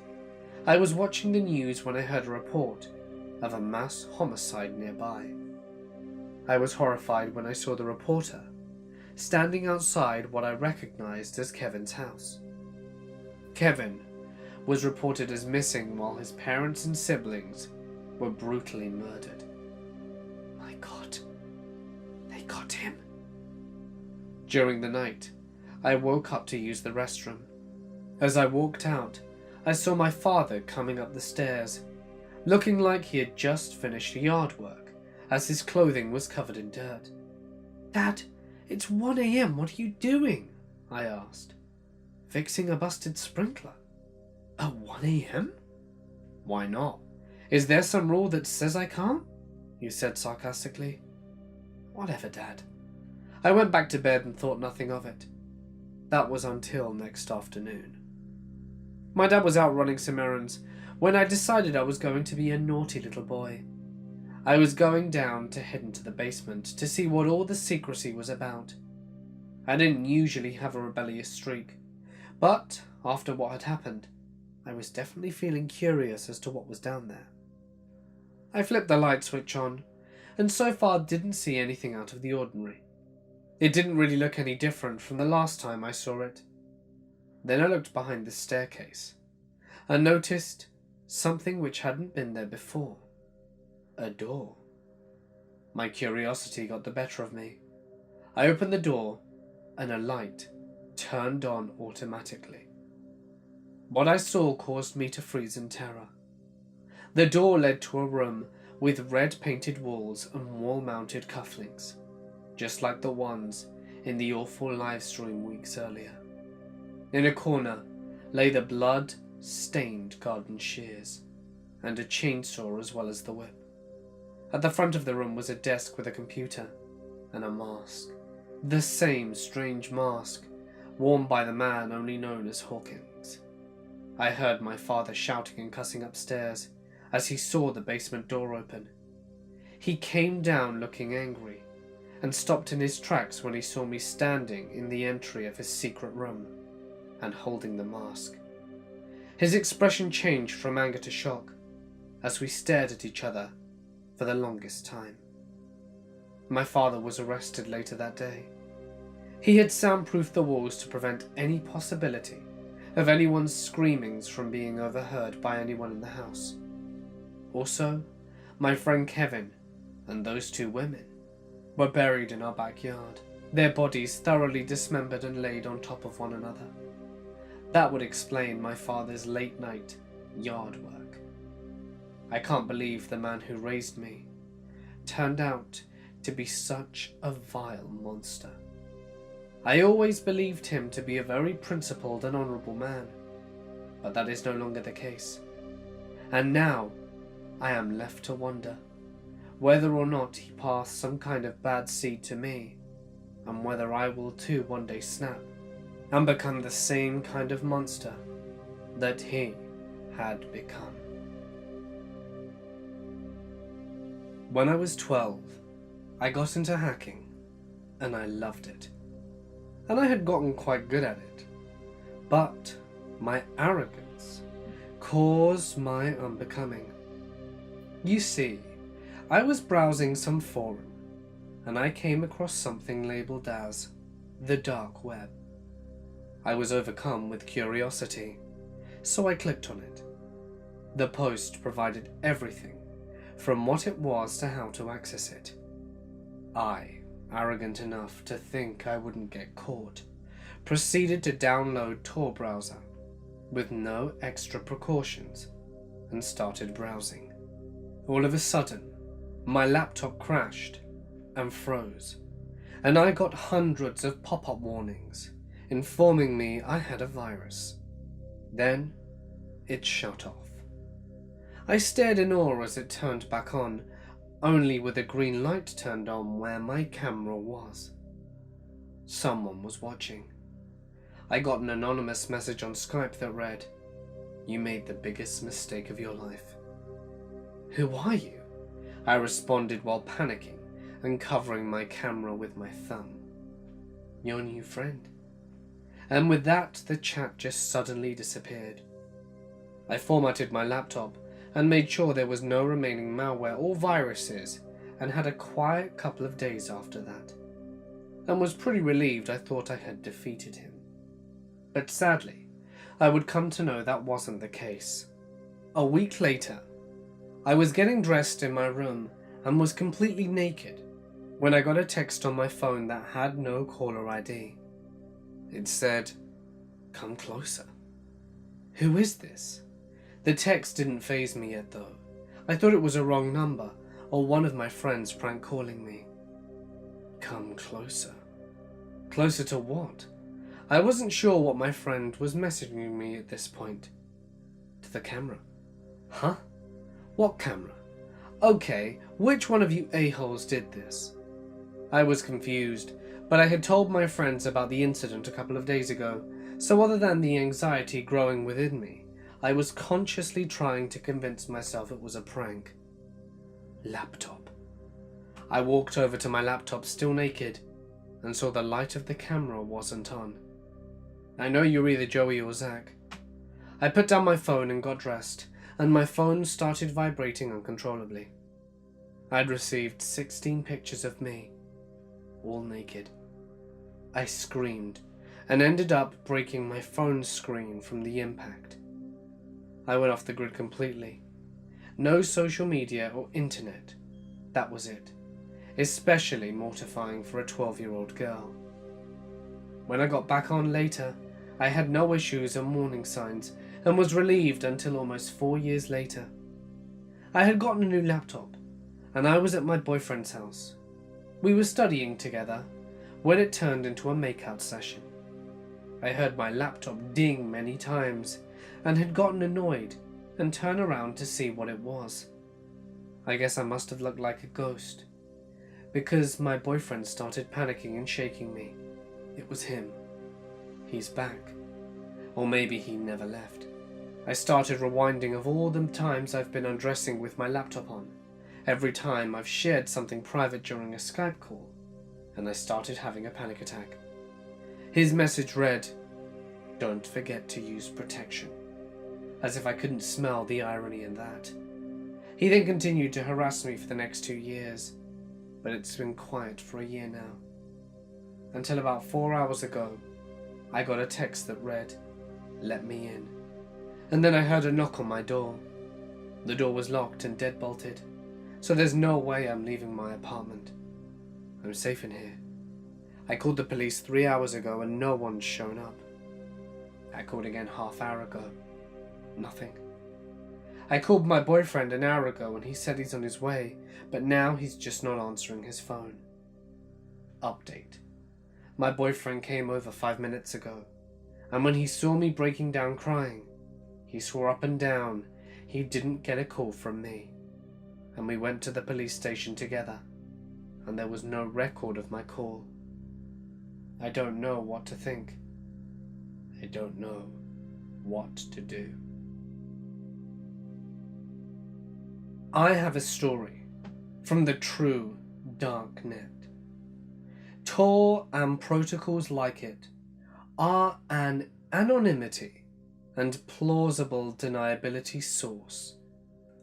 I was watching the news when I heard a report of a mass homicide nearby. I was horrified when I saw the reporter standing outside what I recognized as Kevin's house. Kevin was reported as missing while his parents and siblings were brutally murdered. My God, they got him. During the night, I woke up to use the restroom. As I walked out, I saw my father coming up the stairs, looking like he had just finished yard work, as his clothing was covered in dirt. "Dad, it's 1 a.m. What are you doing?" I asked. "Fixing a busted sprinkler." "At 1 a.m.? "Why not? Is there some rule that says I can't?" he said sarcastically. "Whatever, Dad." I went back to bed and thought nothing of it. That was until next afternoon. My dad was out running some errands when I decided I was going to be a naughty little boy. I was going down to head into the basement to see what all the secrecy was about. I didn't usually have a rebellious streak, but after what had happened, I was definitely feeling curious as to what was down there. I flipped the light switch on, and so far didn't see anything out of the ordinary. It didn't really look any different from the last time I saw it. Then I looked behind the staircase and noticed something which hadn't been there before. A door. My curiosity got the better of me. I opened the door and a light turned on automatically. What I saw caused me to freeze in terror. The door led to a room with red painted walls and wall-mounted cufflinks, just like the ones in the awful live stream weeks earlier. In a corner lay the blood-stained garden shears, and a chainsaw as well as the whip. At the front of the room was a desk with a computer and a mask. The same strange mask worn by the man only known as Hawkins. I heard my father shouting and cussing upstairs as he saw the basement door open. He came down looking angry and stopped in his tracks when he saw me standing in the entry of his secret room and holding the mask. His expression changed from anger to shock as we stared at each other for the longest time. My father was arrested later that day. He had soundproofed the walls to prevent any possibility of anyone's screamings from being overheard by anyone in the house. Also, my friend Kevin and those two women were buried in our backyard, their bodies thoroughly dismembered and laid on top of one another. That would explain my father's late-night yard work. I can't believe the man who raised me turned out to be such a vile monster. I always believed him to be a very principled and honourable man, but that is no longer the case. And now I am left to wonder whether or not he passed some kind of bad seed to me, and whether I will too one day snap and become the same kind of monster that he had become. When I was 12, I got into hacking, and I loved it. And I had gotten quite good at it. But my arrogance caused my unbecoming. You see, I was browsing some forum, and I came across something labelled as the dark web. I was overcome with curiosity, so I clicked on it. The post provided everything from what it was to how to access it. I, arrogant enough to think I wouldn't get caught, proceeded to download Tor browser with no extra precautions and started browsing. All of a sudden, my laptop crashed and froze, and I got hundreds of pop-up warnings informing me I had a virus. Then it shut off. I stared in awe as it turned back on, only with a green light turned on where my camera was. Someone was watching. I got an anonymous message on Skype that read, "You made the biggest mistake of your life." "Who are you?" I responded while panicking and covering my camera with my thumb. "Your new friend." and with that the chat just suddenly disappeared. I formatted my laptop and made sure there was no remaining malware or viruses, and had a quiet couple of days after that, and was pretty relieved I thought I had defeated him. But sadly, I would come to know that wasn't the case. A week later, I was getting dressed in my room and was completely naked when I got a text on my phone that had no caller ID. It said, "Come closer." Who is this? The text didn't faze me yet though. I thought it was a wrong number, or one of my friends prank calling me. Come closer. Closer to what? I wasn't sure what my friend was messaging me at this point. To the camera. Huh? What camera? Okay, which one of you a-holes did this? I was confused, but I had told my friends about the incident a couple of days ago, so other than the anxiety growing within me, I was consciously trying to convince myself it was a prank. Laptop. I walked over to my laptop still naked and saw the light of the camera wasn't on. I know you're either Joey or Zach. I put down my phone and got dressed, and my phone started vibrating uncontrollably. I'd received 16 pictures of me, all naked. I screamed and ended up breaking my phone screen from the impact. I went off the grid completely. No social media or internet. That was it. Especially mortifying for a 12-year-old girl. When I got back on later, I had no issues or warning signs and was relieved until almost 4 years later. I had gotten a new laptop and I was at my boyfriend's house. We were studying together when it turned into a makeout session. I heard my laptop ding many times and had gotten annoyed and turned around to see what it was. I guess I must have looked like a ghost, because my boyfriend started panicking and shaking me. It was him. He's back. Or maybe he never left. I started rewinding of all the times I've been undressing with my laptop on, every time I've shared something private during a Skype call, and I started having a panic attack. His message read, "Don't forget to use protection," as if I couldn't smell the irony in that. He then continued to harass me for the next 2 years, but it's been quiet for a year now. Until about 4 hours ago, I got a text that read, "Let me in." And then I heard a knock on my door. The door was locked and deadbolted, so there's no way I'm leaving my apartment. I'm safe in here. I called the police 3 hours ago and no one's shown up. I called again half-hour ago. Nothing. I called my boyfriend an hour ago and he said he's on his way, but now he's just not answering his phone. Update. My boyfriend came over 5 minutes ago, and when he saw me breaking down crying, he swore up and down he didn't get a call from me. And we went to the police station together, and there was no record of my call. I don't know what to think. I don't know what to do. I have a story from the true dark net. Tor and protocols like it are an anonymity and plausible deniability source.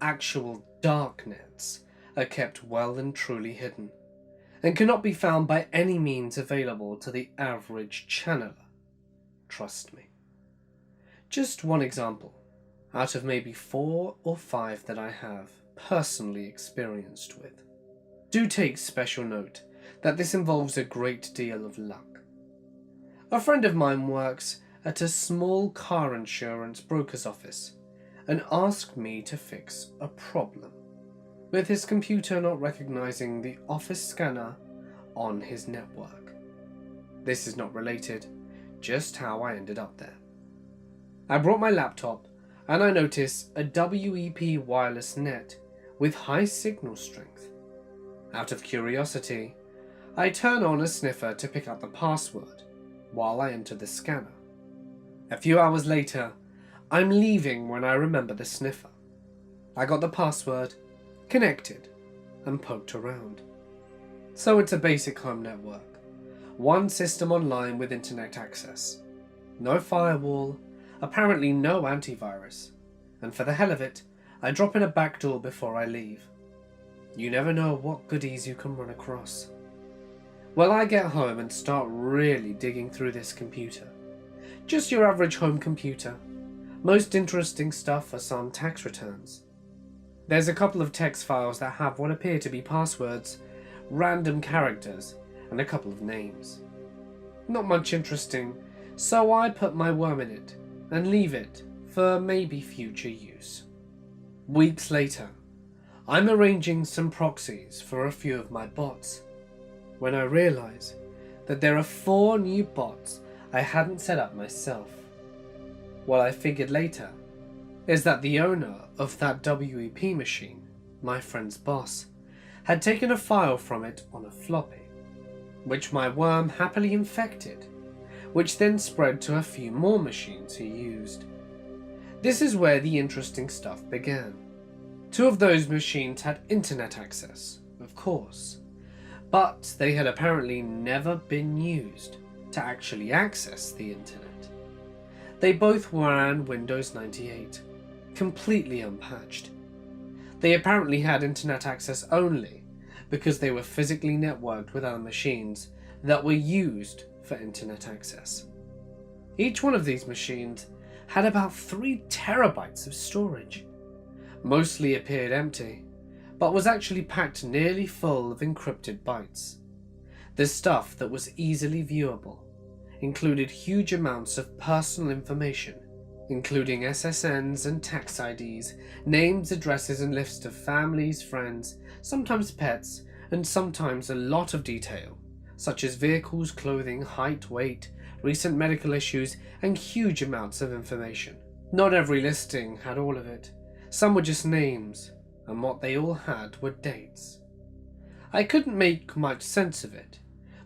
Actual dark nets are kept well and truly hidden, and cannot be found by any means available to the average channeler. Trust me. Just one example, out of maybe 4 or 5 that I have personally experienced with. Do take special note that this involves a great deal of luck. A friend of mine works at a small car insurance broker's office and asked me to fix a problem with his computer not recognizing the office scanner on his network. This is not related, just how I ended up there. I brought my laptop and I noticed a WEP wireless net with high signal strength. Out of curiosity, I turn on a sniffer to pick up the password while I enter the scanner. A few hours later, I'm leaving when I remember the sniffer. I got the password, connected, and poked around. So it's a basic home network, one system online with internet access. No firewall, apparently no antivirus, and for the hell of it, I drop in a back door before I leave. You never know what goodies you can run across. Well, I get home and start really digging through this computer. Just your average home computer. Most interesting stuff are some tax returns. There's a couple of text files that have what appear to be passwords, random characters, and a couple of names. Not much interesting, so I put my worm in it and leave it for maybe future use. Weeks later, I'm arranging some proxies for a few of my bots when I realize that there are 4 new bots I hadn't set up myself. What I figured later is that the owner of that WEP machine, my friend's boss, had taken a file from it on a floppy, which my worm happily infected, which then spread to a few more machines he used. This is where the interesting stuff began. 2 of those machines had internet access, of course, but they had apparently never been used to actually access the internet. They both ran Windows 98, completely unpatched. They apparently had internet access only because they were physically networked with other machines that were used for internet access. Each one of these machines had about 3 terabytes of storage. Mostly appeared empty, but was actually packed nearly full of encrypted bytes. The stuff that was easily viewable included huge amounts of personal information, including SSNs and tax IDs, names, addresses, and lists of families, friends, sometimes pets, and sometimes a lot of detail, such as vehicles, clothing, height, weight, recent medical issues, and huge amounts of information. Not every listing had all of it. Some were just names, and what they all had were dates. I couldn't make much sense of it,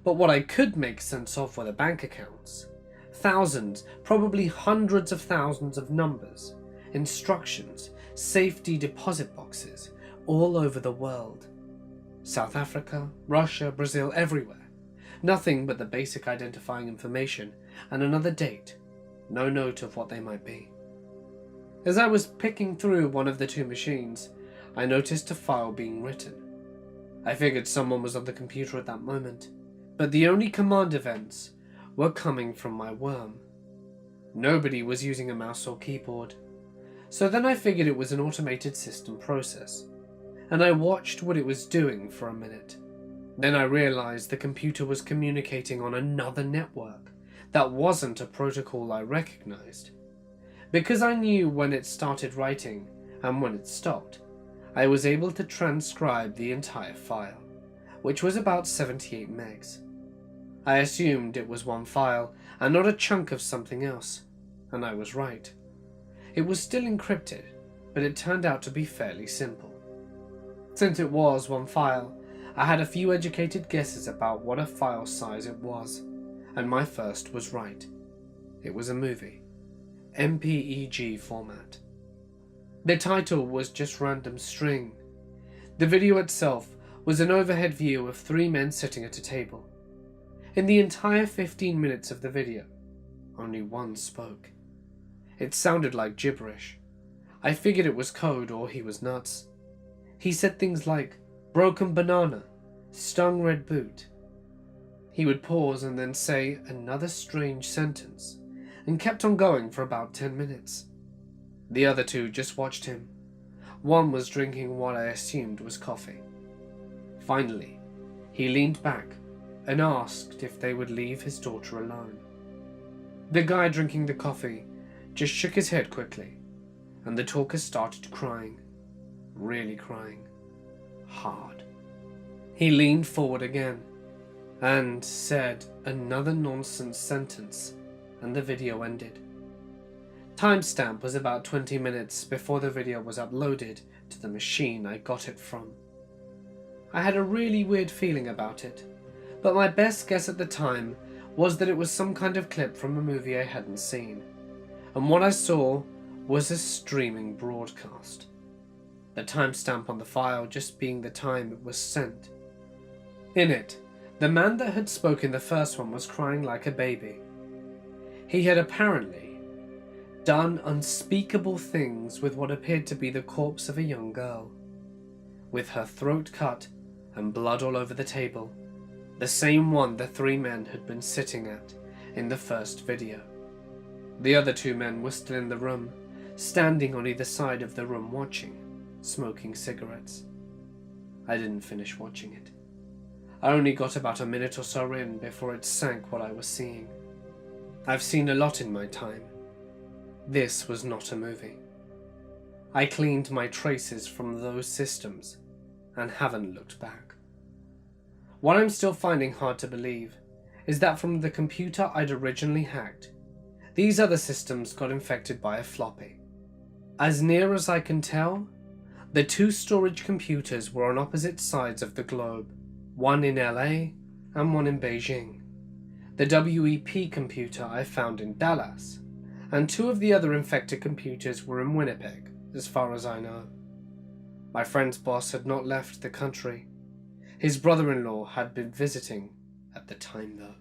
but what I could make sense of were the bank accounts. Thousands, probably hundreds of thousands of numbers, instructions, safety deposit boxes, all over the world. South Africa, Russia, Brazil, everywhere. Nothing but the basic identifying information and another date, no note of what they might be. As I was picking through one of the 2 machines, I noticed a file being written. I figured someone was on the computer at that moment, but the only command events were coming from my worm. Nobody was using a mouse or keyboard, so then I figured it was an automated system process, and I watched what it was doing for a minute. Then I realized the computer was communicating on another network that wasn't a protocol I recognized. Because I knew when it started writing and when it stopped, I was able to transcribe the entire file, which was about 78 megs. I assumed it was one file and not a chunk of something else, and I was right. It was still encrypted, but it turned out to be fairly simple. Since it was one file, I had a few educated guesses about what a file size it was, and my first was right. It was a movie, MPEG format. The title was just random string. The video itself was an overhead view of 3 men sitting at a table. In the entire 15 minutes of the video, only one spoke. It sounded like gibberish. I figured it was code or he was nuts. He said things like, broken banana, stung red boot. He would pause and then say another strange sentence, and kept on going for about 10 minutes. The other 2 just watched him. One was drinking what I assumed was coffee. Finally, he leaned back and asked if they would leave his daughter alone. The guy drinking the coffee just shook his head quickly, and the talker started crying, really crying, hard. He leaned forward again and said another nonsense sentence, and the video ended. Timestamp was about 20 minutes before the video was uploaded to the machine I got it from. I had a really weird feeling about it, but my best guess at the time was that it was some kind of clip from a movie I hadn't seen, and what I saw was a streaming broadcast. The timestamp on the file just being the time it was sent. In it, the man that had spoken the first one was crying like a baby. He had apparently done unspeakable things with what appeared to be the corpse of a young girl, with her throat cut and blood all over the table, the same one the 3 men had been sitting at in the first video. The other 2 men were still in the room, standing on either side of the room watching, smoking cigarettes. I didn't finish watching it. I only got about a minute or so in before it sank what I was seeing. I've seen a lot in my time. This was not a movie. I cleaned my traces from those systems and haven't looked back. What I'm still finding hard to believe is that from the computer I'd originally hacked, these other systems got infected by a floppy. As near as I can tell, the 2 storage computers were on opposite sides of the globe, one in LA and one in Beijing. The WEP computer I found in Dallas, and 2 of the other infected computers were in Winnipeg, as far as I know. My friend's boss had not left the country. His brother-in-law had been visiting at the time, though.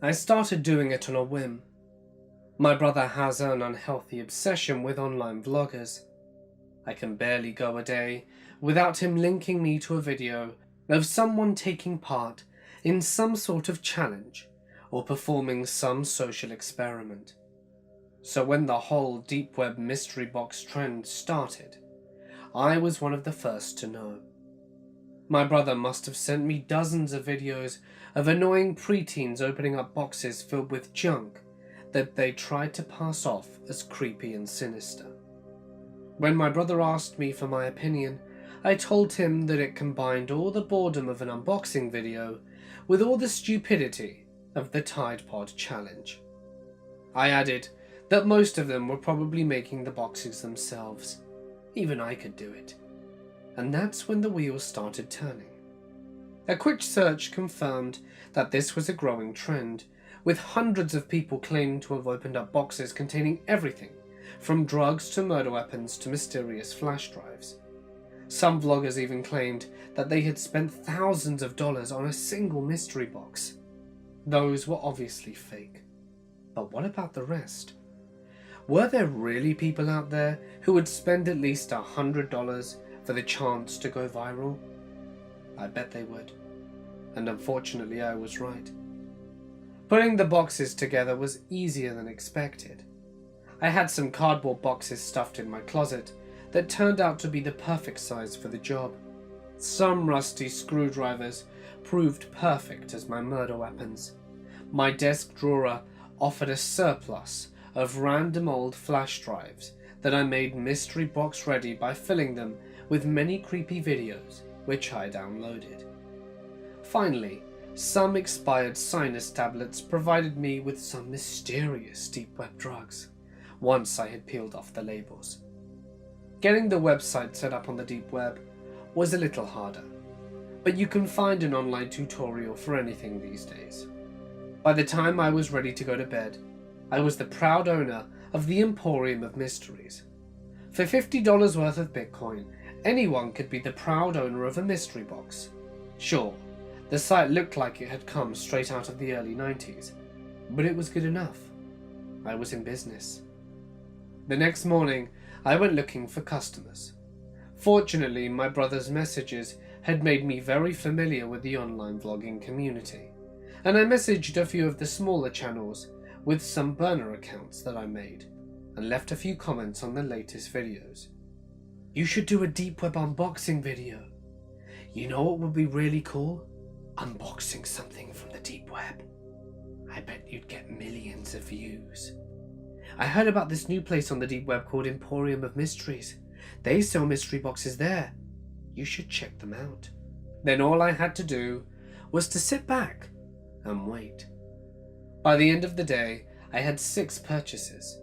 I started doing it on a whim. My brother has an unhealthy obsession with online vloggers. I can barely go a day without him linking me to a video of someone taking part in some sort of challenge or performing some social experiment. So when the whole deep web mystery box trend started, I was one of the first to know. My brother must have sent me dozens of videos of annoying preteens opening up boxes filled with junk that they tried to pass off as creepy and sinister. When my brother asked me for my opinion, I told him that it combined all the boredom of an unboxing video with all the stupidity of the Tide Pod challenge. I added that most of them were probably making the boxes themselves. Even I could do it. And that's when the wheels started turning. A quick search confirmed that this was a growing trend, with hundreds of people claiming to have opened up boxes containing everything from drugs to murder weapons to mysterious flash drives. Some vloggers even claimed that they had spent thousands of dollars on a single mystery box. Those were obviously fake. But what about the rest? Were there really people out there who would spend at least $100 for the chance to go viral? I bet they would. And unfortunately I was right. Putting the boxes together was easier than expected. I had some cardboard boxes stuffed in my closet that turned out to be the perfect size for the job. Some rusty screwdrivers proved perfect as my murder weapons. My desk drawer offered a surplus of random old flash drives that I made mystery box ready by filling them with many creepy videos which I downloaded. Finally, some expired sinus tablets provided me with some mysterious deep web drugs once I had peeled off the labels. Getting the website set up on the deep web was a little harder, but you can find an online tutorial for anything these days. By the time I was ready to go to bed, I was the proud owner of the Emporium of Mysteries. For $50 worth of Bitcoin, anyone could be the proud owner of a mystery box. Sure, the site looked like it had come straight out of the early 90s, but it was good enough. I was in business. The next morning, I went looking for customers. Fortunately, my brother's messages had made me very familiar with the online vlogging community, and I messaged a few of the smaller channels with some burner accounts that I made, and left a few comments on the latest videos. You should do a deep web unboxing video. You know what would be really cool? Unboxing something from the deep web. I bet you'd get millions of views. I heard about this new place on the deep web called Emporium of Mysteries. They sell mystery boxes there. You should check them out. Then all I had to do was to sit back and wait. By the end of the day, I had 6 purchases.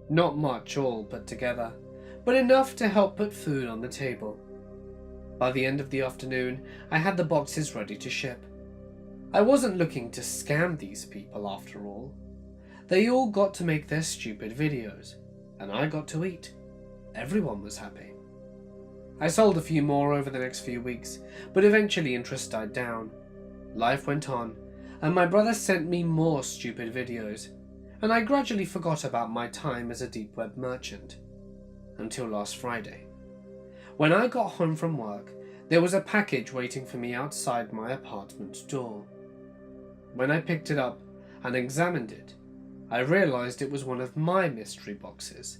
Not much all put together, but enough to help put food on the table. By the end of the afternoon, I had the boxes ready to ship. I wasn't looking to scam these people after all. They all got to make their stupid videos, and I got to eat. Everyone was happy. I sold a few more over the next few weeks, but eventually interest died down. Life went on, and my brother sent me more stupid videos, and I gradually forgot about my time as a deep web merchant. Until last Friday. When I got home from work, there was a package waiting for me outside my apartment door. When I picked it up and examined it, I realized it was one of my mystery boxes.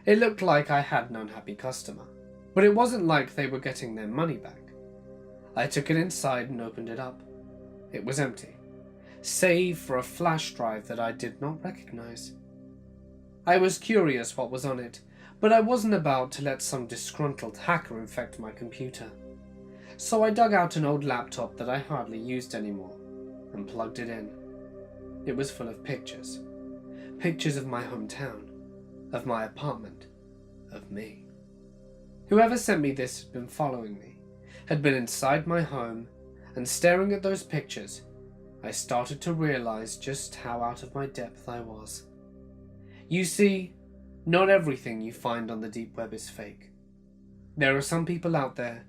It looked like I had an unhappy customer, but it wasn't like they were getting their money back. I took it inside and opened it up. It was empty, save for a flash drive that I did not recognize. I was curious what was on it, but I wasn't about to let some disgruntled hacker infect my computer. So I dug out an old laptop that I hardly used anymore and plugged it in. It was full of pictures. Pictures of my hometown, of my apartment, of me. Whoever sent me this had been following me, had been inside my home, and staring at those pictures, I started to realize just how out of my depth I was. You see, not everything you find on the deep web is fake. There are some people out there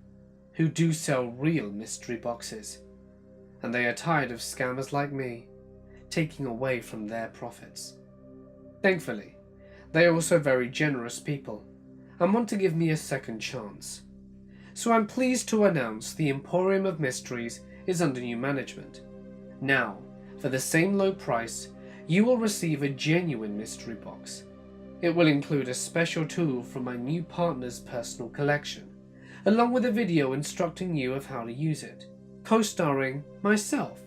who do sell real mystery boxes, and they are tired of scammers like me taking away from their profits. Thankfully, they are also very generous people and want to give me a second chance. So I'm pleased to announce the Emporium of Mysteries is under new management. Now, for the same low price, you will receive a genuine mystery box. It will include a special tool from my new partner's personal collection, along with a video instructing you of how to use it, co-starring myself.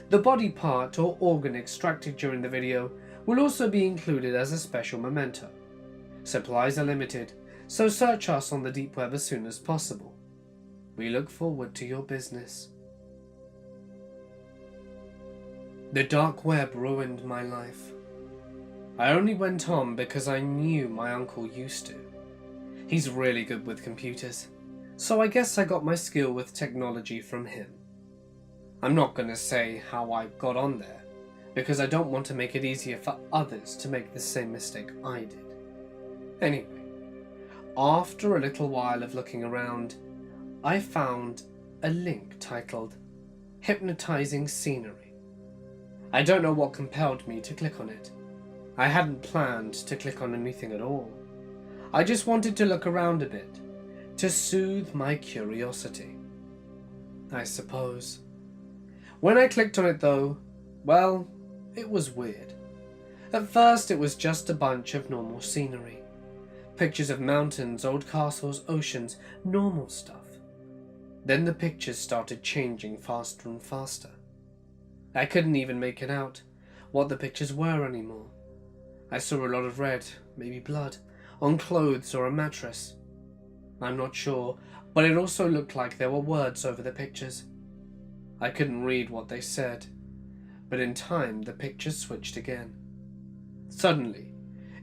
The body part or organ extracted during the video will also be included as a special memento. Supplies are limited, so search us on the deep web as soon as possible. We look forward to your business. The dark web ruined my life. I only went on because I knew my uncle used to. He's really good with computers, so I guess I got my skill with technology from him. I'm not going to say how I got on there, because I don't want to make it easier for others to make the same mistake I did. Anyway, after a little while of looking around, I found a link titled Hypnotizing Scenery. I don't know what compelled me to click on it. I hadn't planned to click on anything at all. I just wanted to look around a bit, to soothe my curiosity, I suppose. When I clicked on it though, well, it was weird. At first it was just a bunch of normal scenery. Pictures of mountains, old castles, oceans, normal stuff. Then the pictures started changing faster and faster. I couldn't even make it out what the pictures were anymore. I saw a lot of red, maybe blood, on clothes or a mattress. I'm not sure, but it also looked like there were words over the pictures. I couldn't read what they said, but in time the pictures switched again. Suddenly,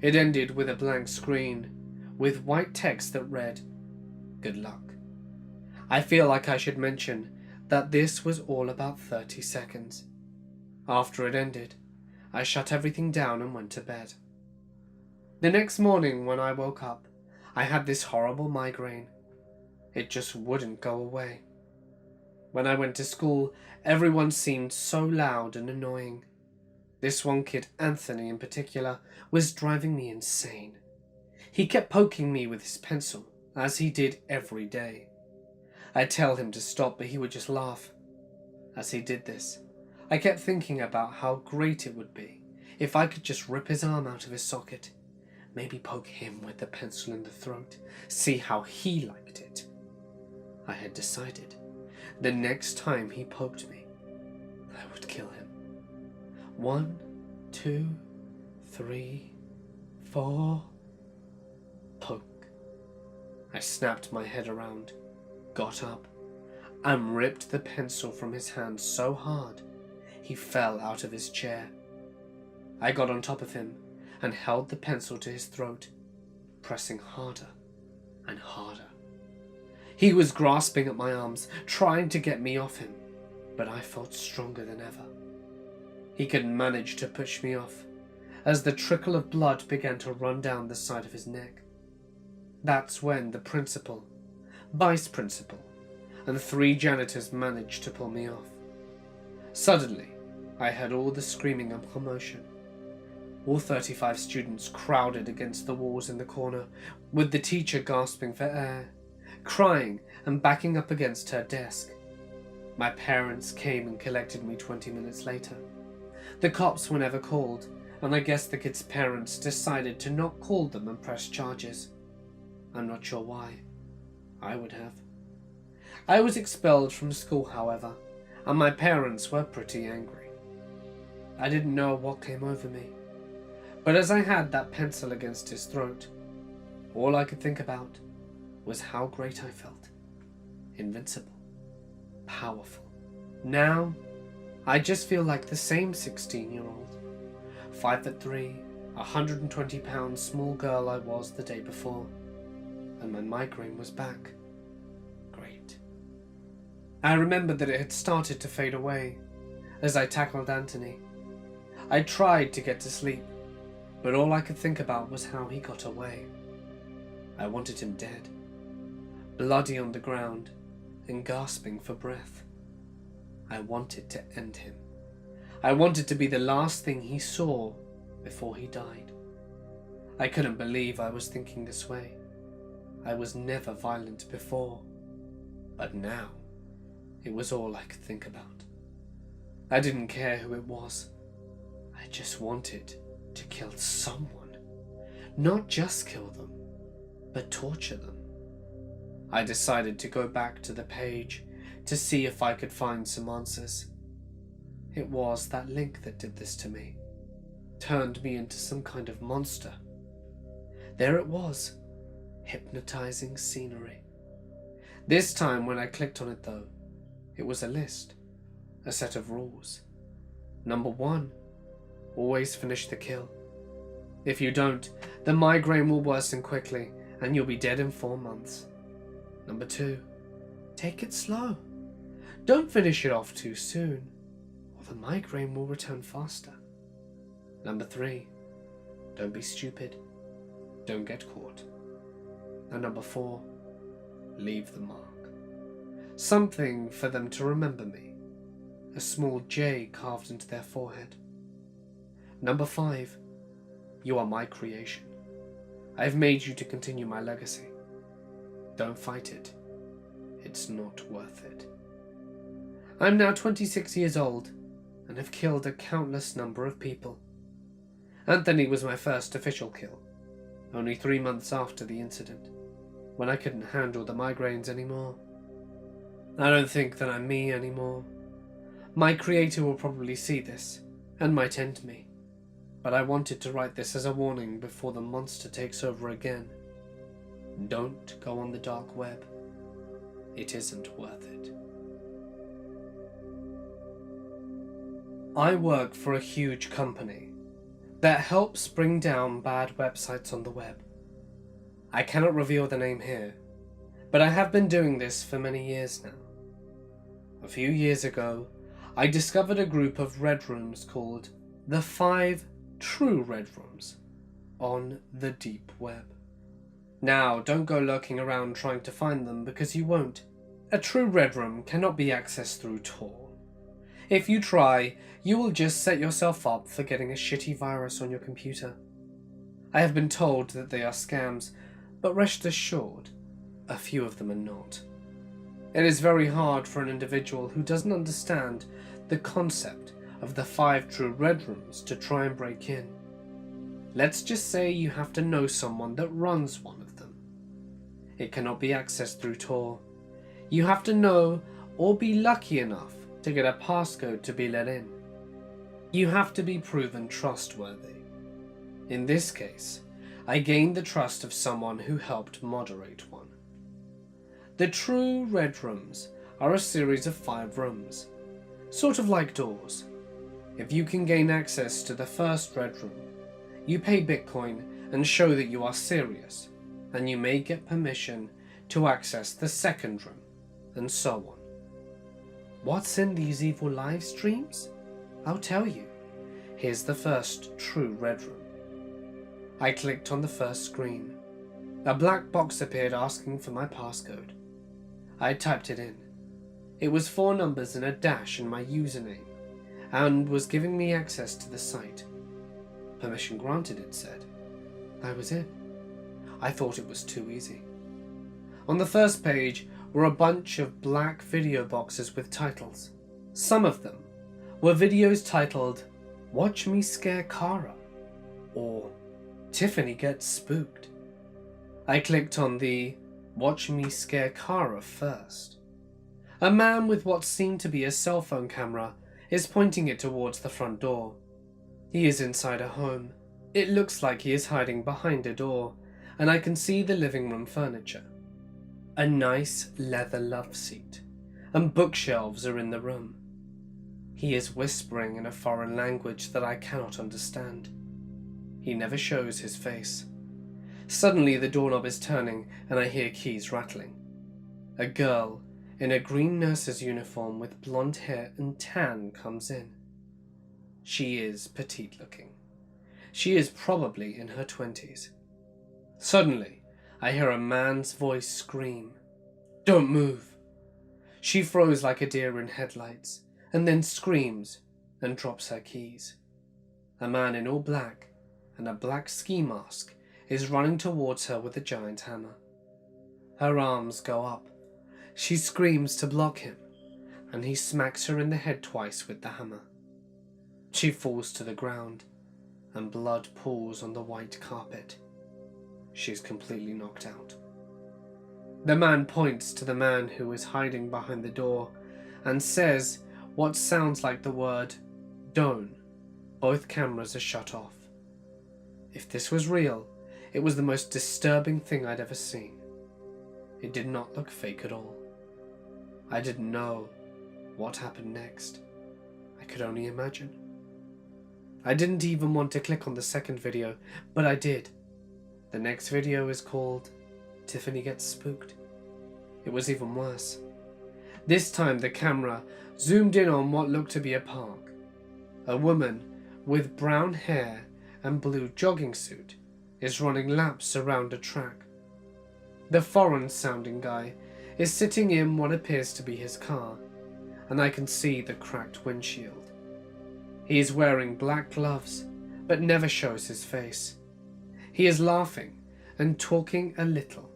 it ended with a blank screen, with white text that read, "Good luck." I feel like I should mention that this was all about 30 seconds. After it ended, I shut everything down and went to bed. The next morning when I woke up, I had this horrible migraine. It just wouldn't go away. When I went to school, everyone seemed so loud and annoying. This one kid, Anthony in particular, was driving me insane. He kept poking me with his pencil, as he did every day. I'd tell him to stop, but he would just laugh. As he did this, I kept thinking about how great it would be if I could just rip his arm out of his socket, maybe poke him with the pencil in the throat, see how he liked it. I had decided the next time he poked me, I would kill him. 1, 2, 3, 4... Poke. I snapped my head around, got up, and ripped the pencil from his hand so hard he fell out of his chair. I got on top of him and held the pencil to his throat, pressing harder and harder. He was grasping at my arms, trying to get me off him, but I felt stronger than ever. He could manage to push me off, as the trickle of blood began to run down the side of his neck. That's when the principal, vice principal, and 3 janitors managed to pull me off. Suddenly, I heard all the screaming and commotion. All 35 students crowded against the walls in the corner, with the teacher gasping for air, crying and backing up against her desk. My parents came and collected me 20 minutes later. The cops were never called, and I guess the kids' parents decided to not call them and press charges. I'm not sure why. I would have. I was expelled from school, however, and my parents were pretty angry. I didn't know what came over me, but as I had that pencil against his throat, all I could think about was how great I felt. Invincible. Powerful. Now, I just feel like the same 16-year-old, 5'3", 120 pounds small girl I was the day before, and my migraine was back. Great. I remembered that it had started to fade away as I tackled Anthony. I tried to get to sleep, but all I could think about was how he got away. I wanted him dead, bloody on the ground and gasping for breath. I wanted to end him. I wanted to be the last thing he saw before he died. I couldn't believe I was thinking this way. I was never violent before, but now it was all I could think about. I didn't care who it was. I just wanted to kill someone. Not just kill them, but torture them. I decided to go back to the page to see if I could find some answers. It was that link that did this to me, turned me into some kind of monster. There it was, hypnotizing scenery. This time when I clicked on it though, it was a list, a set of rules. Number 1, always finish the kill. If you don't, the migraine will worsen quickly and you'll be dead in 4 months. Number 2, take it slow. Don't finish it off too soon, or the migraine will return faster. Number 3, don't be stupid. Don't get caught. And number 4, leave the mark. Something for them to remember me. A small J carved into their forehead. Number 5, you are my creation. I have made you to continue my legacy. Don't fight it. It's not worth it. I'm now 26 years old and have killed a countless number of people. Anthony was my first official kill, only 3 months after the incident, when I couldn't handle the migraines anymore. I don't think that I'm me anymore. My creator will probably see this and might end me, but I wanted to write this as a warning before the monster takes over again. Don't go on the dark web. It isn't worth it. I work for a huge company that helps bring down bad websites on the web. I cannot reveal the name here, but I have been doing this for many years now. A few years ago, I discovered a group of red rooms called the 5 True Red Rooms on the deep web. Now, don't go lurking around trying to find them because you won't. A true red room cannot be accessed through Tor. If you try, you will just set yourself up for getting a shitty virus on your computer. I have been told that they are scams, but rest assured, a few of them are not. It is very hard for an individual who doesn't understand the concept of the 5 true red rooms to try and break in. Let's just say you have to know someone that runs one of them. It cannot be accessed through Tor. You have to know or be lucky enough to get a passcode to be let in. You have to be proven trustworthy. In this case, I gained the trust of someone who helped moderate one. The true red rooms are a series of 5 rooms, sort of like doors. If you can gain access to the first red room, you pay Bitcoin and show that you are serious, and you may get permission to access the second room, and so on. What's in these evil live streams? I'll tell you. Here's the first true red room. I clicked on the first screen. A black box appeared asking for my passcode. I typed it in. It was 4 numbers and a dash in my username. and was giving me access to the site. Permission granted, it said. I was in. I thought it was too easy. On the first page were a bunch of black video boxes with titles. Some of them were videos titled "Watch Me Scare Kara" or "Tiffany Gets Spooked." I clicked on the "Watch Me Scare Kara" first. A man with what seemed to be a cell phone camera is pointing it towards the front door. He is inside a home. It looks like he is hiding behind a door, and I can see the living room furniture. A nice leather love seat and bookshelves are in the room. He is whispering in a foreign language that I cannot understand. He never shows his face. Suddenly the doorknob is turning and I hear keys rattling. A girl in a green nurse's uniform with blonde hair and tan comes in. She is petite looking. She is probably in her 20s. Suddenly, I hear a man's voice scream, "Don't move!" She froze like a deer in headlights, and then screams and drops her keys. A man in all black and a black ski mask is running towards her with a giant hammer. Her arms go up. She screams to block him, and he smacks her in the head twice with the hammer. She falls to the ground, and blood pools on the white carpet. She is completely knocked out. The man points to the man who is hiding behind the door and says what sounds like the word "Don't." Both cameras are shut off. If this was real, it was the most disturbing thing I'd ever seen. It did not look fake at all. I didn't know what happened next. I could only imagine. I didn't even want to click on the second video, but I did. The next video is called "Tiffany Gets Spooked." It was even worse. This time the camera zoomed in on what looked to be a park. A woman with brown hair and blue jogging suit is running laps around a track. The foreign-sounding guy is sitting in what appears to be his car, and I can see the cracked windshield. He is wearing black gloves, but never shows his face. He is laughing and talking a little,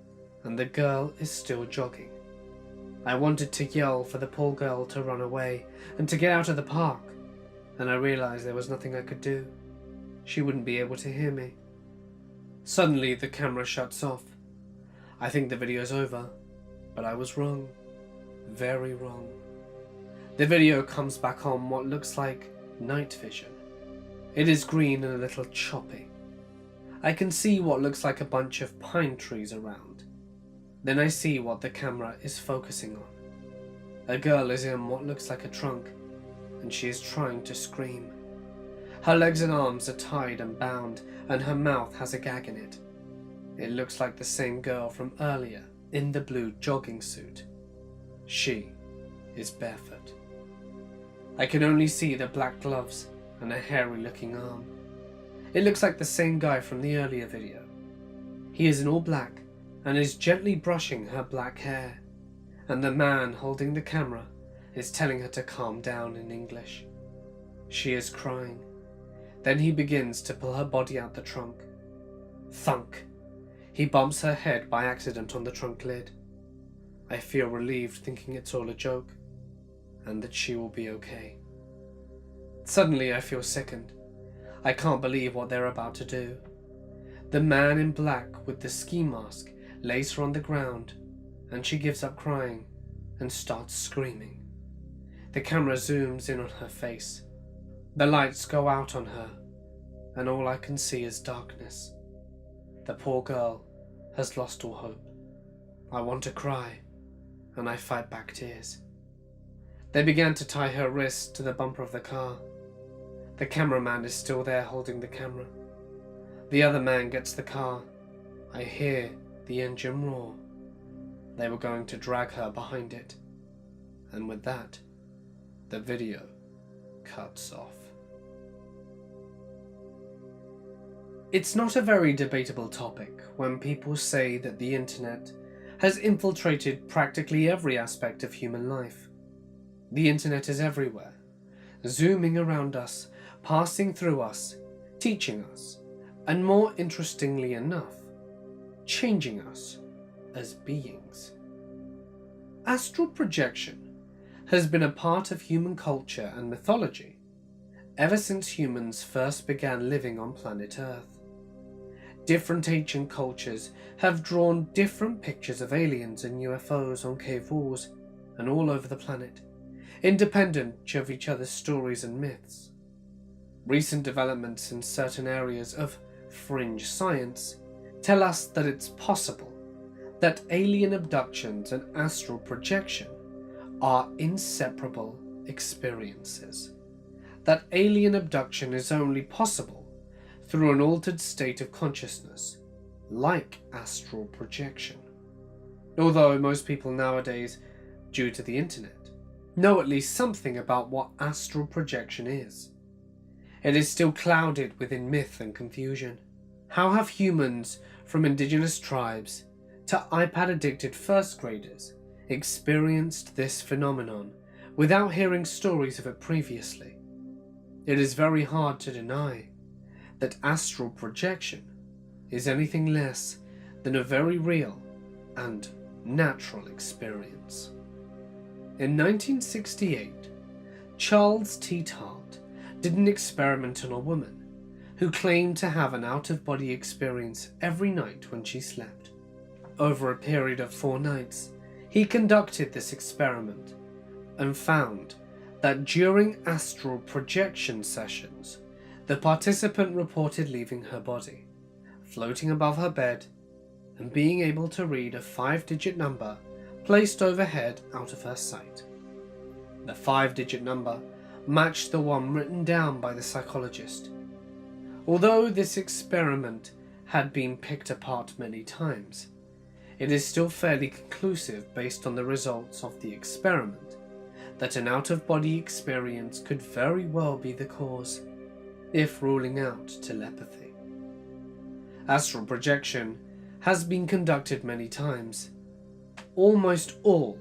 and the girl is still jogging. I wanted to yell for the poor girl to run away and to get out of the park, and I realized there was nothing I could do. She wouldn't be able to hear me. Suddenly the camera shuts off. I think the video's over, but I was wrong. Very wrong. The video comes back on what looks like night vision. It is green and a little choppy. I can see what looks like a bunch of pine trees around. Then I see what the camera is focusing on. A girl is in what looks like a trunk, and she is trying to scream. Her legs and arms are tied and bound, and her mouth has a gag in it. It looks like the same girl from earlier in the blue jogging suit. She is barefoot. I can only see the black gloves and a hairy-looking arm. It looks like the same guy from the earlier video. He is in all black and is gently brushing her black hair, and the man holding the camera is telling her to calm down in English. She is crying. Then he begins to pull her body out the trunk. Thunk! He bumps her head by accident on the trunk lid. I feel relieved, thinking it's all a joke, and that she will be okay. Suddenly I feel sickened. I can't believe what they're about to do. The man in black with the ski mask lays her on the ground, and she gives up crying and starts screaming. The camera zooms in on her face. The lights go out on her, and all I can see is darkness. The poor girl has lost all hope. I want to cry, and I fight back tears. They began to tie her wrists to the bumper of the car. The cameraman is still there holding the camera. The other man gets the car. I hear the engine roar. They were going to drag her behind it. And with that, the video cuts off. It's not a very debatable topic when people say that the internet has infiltrated practically every aspect of human life. The internet is everywhere, zooming around us, passing through us, teaching us, and more interestingly enough, changing us as beings. Astral projection has been a part of human culture and mythology ever since humans first began living on planet Earth. Different ancient cultures have drawn different pictures of aliens and UFOs on cave walls and all over the planet, independent of each other's stories and myths. Recent developments in certain areas of fringe science tell us that it's possible that alien abductions and astral projection are inseparable experiences. That alien abduction is only possible through an altered state of consciousness, like astral projection. Although most people nowadays, due to the internet, know at least something about what astral projection is, it is still clouded within myth and confusion. How have humans from indigenous tribes to iPad-addicted first graders experienced this phenomenon without hearing stories of it previously? It is very hard to deny that astral projection is anything less than a very real and natural experience. In 1968, Charles T. Tart did an experiment on a woman who claimed to have an out-of-body experience every night when she slept. Over a period of 4 nights, he conducted this experiment and found that during astral projection sessions, the participant reported leaving her body, floating above her bed, and being able to read a 5-digit number placed overhead out of her sight. The 5-digit number matched the one written down by the psychologist. Although this experiment had been picked apart many times, it is still fairly conclusive based on the results of the experiment that an out-of-body experience could very well be the cause, if ruling out telepathy. Astral projection has been conducted many times, almost all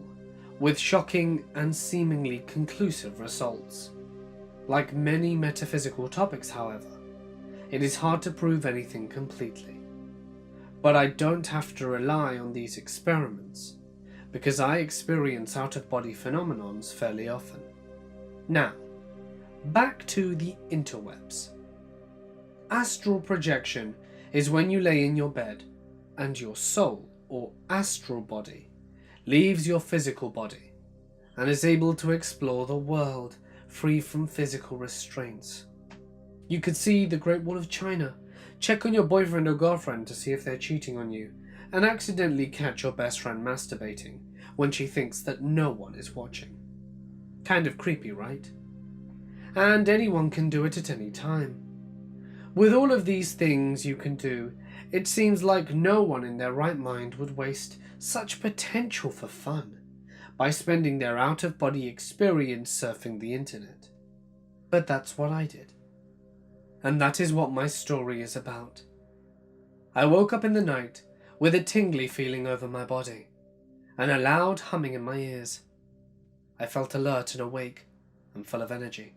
with shocking and seemingly conclusive results. Like many metaphysical topics, however, it is hard to prove anything completely. But I don't have to rely on these experiments, because I experience out-of-body phenomenons fairly often. Now, back to the interwebs. Astral projection is when you lay in your bed and your soul, or astral body, leaves your physical body and is able to explore the world free from physical restraints. You could see the Great Wall of China, check on your boyfriend or girlfriend to see if they're cheating on you, and accidentally catch your best friend masturbating when she thinks that no one is watching. Kind of creepy, right? And anyone can do it at any time. With all of these things you can do, it seems like no one in their right mind would waste such potential for fun by spending their out-of-body experience surfing the internet. But that's what I did. And that is what my story is about. I woke up in the night with a tingly feeling over my body, and a loud humming in my ears. I felt alert and awake, and full of energy.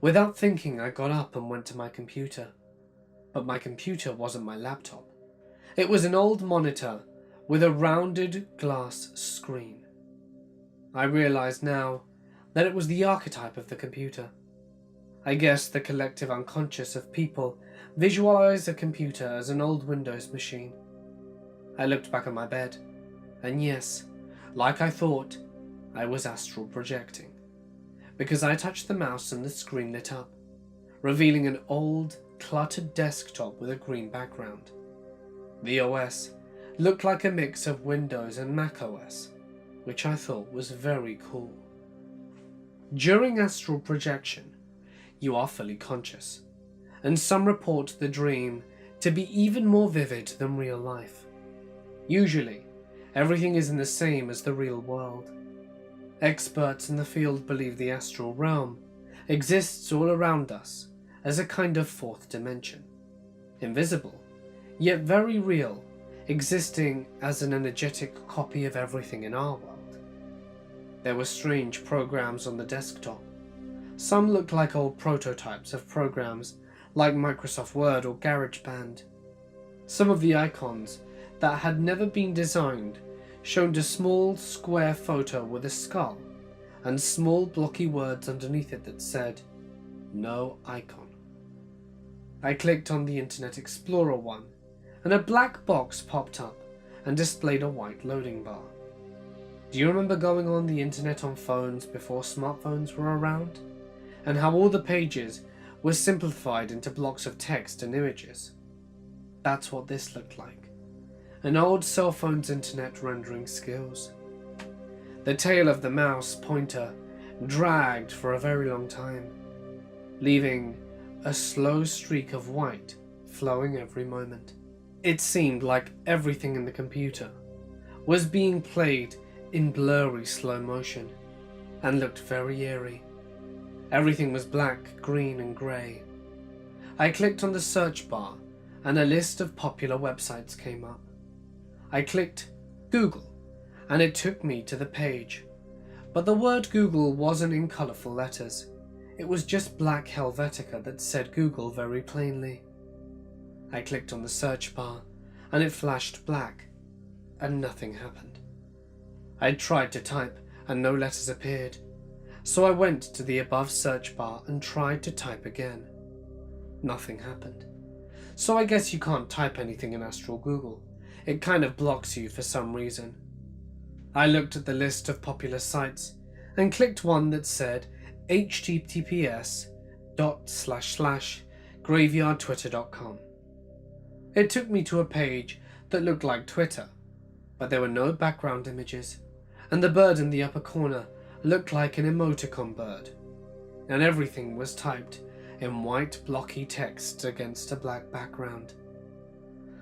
Without thinking, I got up and went to my computer. But my computer wasn't my laptop. It was an old monitor with a rounded glass screen. I realized now that it was the archetype of the computer. I guess the collective unconscious of people visualize a computer as an old Windows machine. I looked back at my bed, and yes, like I thought, I was astral projecting, because I touched the mouse and the screen lit up, revealing an old, cluttered desktop with a green background. The OS looked like a mix of Windows and Mac OS, which I thought was very cool. During astral projection, you are fully conscious, and some report the dream to be even more vivid than real life. Usually, everything isn't the same as the real world. Experts in the field believe the astral realm exists all around us as a kind of fourth dimension, invisible, yet very real, existing as an energetic copy of everything in our world. There were strange programs on the desktop, Some looked like old prototypes of programs like Microsoft Word or GarageBand. Some of the icons that had never been designed showed a small square photo with a skull and small blocky words underneath it that said, "No icon." I clicked on the Internet Explorer one, and a black box popped up and displayed a white loading bar. Do you remember going on the internet on phones before smartphones were around? And how all the pages were simplified into blocks of text and images? That's what this looked like. An old cell phone's internet rendering skills. The tail of the mouse pointer dragged for a very long time, leaving a slow streak of white flowing every moment. It seemed like everything in the computer was being played in blurry slow motion and looked very eerie. Everything was black, green and grey. I clicked on the search bar and a list of popular websites came up. I clicked Google and it took me to the page, but the word Google wasn't in colourful letters. It was just black Helvetica that said Google very plainly. I clicked on the search bar and it flashed black and nothing happened. I tried to type and no letters appeared, so I went to the above search bar and tried to type again. Nothing happened. So I guess you can't type anything in Astral Google. It kind of blocks you for some reason. I looked at the list of popular sites and clicked one that said https://graveyardtwitter.com. It took me to a page that looked like Twitter, but there were no background images, and the bird in the upper corner looked like an emoticon bird, and everything was typed in white blocky text against a black background.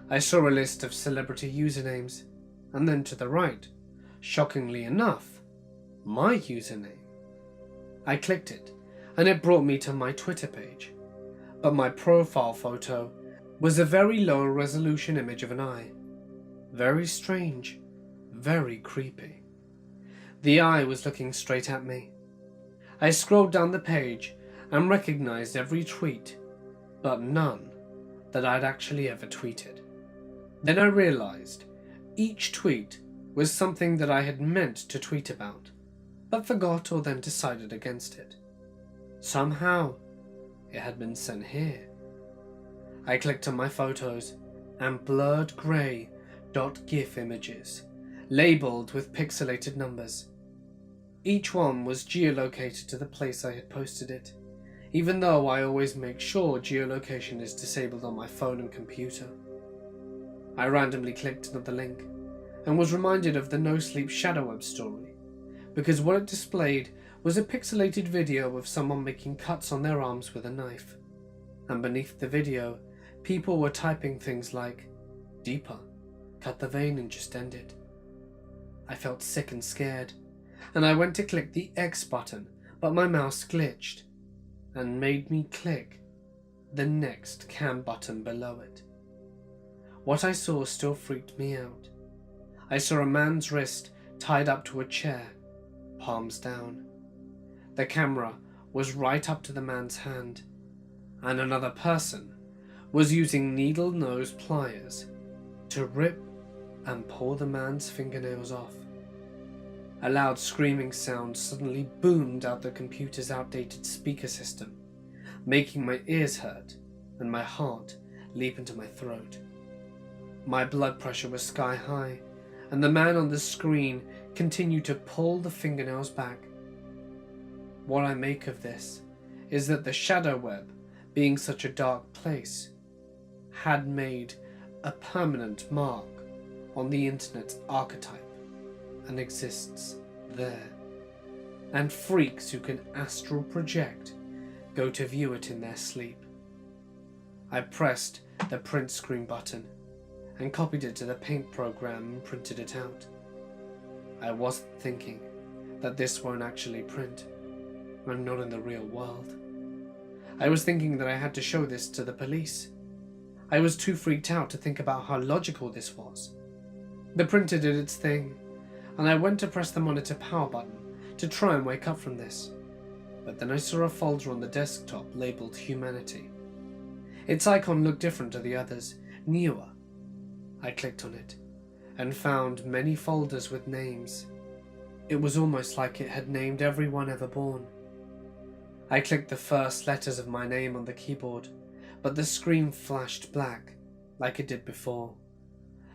I saw a list of celebrity usernames, and then to the right, shockingly enough, my username. I clicked it, and it brought me to my Twitter page, but my profile photo was a very low resolution image of an eye. Very strange, very creepy. The eye was looking straight at me. I scrolled down the page and recognized every tweet, but none that I'd actually ever tweeted. Then I realized each tweet was something that I had meant to tweet about, but forgot or then decided against it. Somehow, it had been sent here. I clicked on my photos and blurred grey .gif images, labelled with pixelated numbers. Each one was geolocated to the place I had posted it, even though I always make sure geolocation is disabled on my phone and computer. I randomly clicked another link and was reminded of the No Sleep Shadow Web story, because what it displayed was a pixelated video of someone making cuts on their arms with a knife, and beneath the video, people were typing things like, "Deeper, cut the vein and just end it." I felt sick and scared, and I went to click the X button, but my mouse glitched and made me click the next cam button below it. What I saw still freaked me out. I saw a man's wrist tied up to a chair, palms down. The camera was right up to the man's hand, and another person was using needle-nose pliers to rip and pull the man's fingernails off. A loud screaming sound suddenly boomed out the computer's outdated speaker system, making my ears hurt and my heart leap into my throat. My blood pressure was sky high, and the man on the screen continued to pull the fingernails back. What I make of this is that the shadow web, being such a dark place, had made a permanent mark on the internet's archetype and exists there, and freaks who can astral project go to view it in their sleep. I pressed the print screen button and copied it to the paint program and printed it out. I wasn't thinking that this won't actually print. I'm not in the real world. I was thinking that I had to show this to the police. I was too freaked out to think about how logical this was. The printer did its thing, and I went to press the monitor power button to try and wake up from this. but then I saw a folder on the desktop labelled Humanity. Its icon looked different to the others, newer. I clicked on it and found many folders with names. It was almost like it had named everyone ever born. I clicked the first letters of my name on the keyboard, but the screen flashed black like it did before.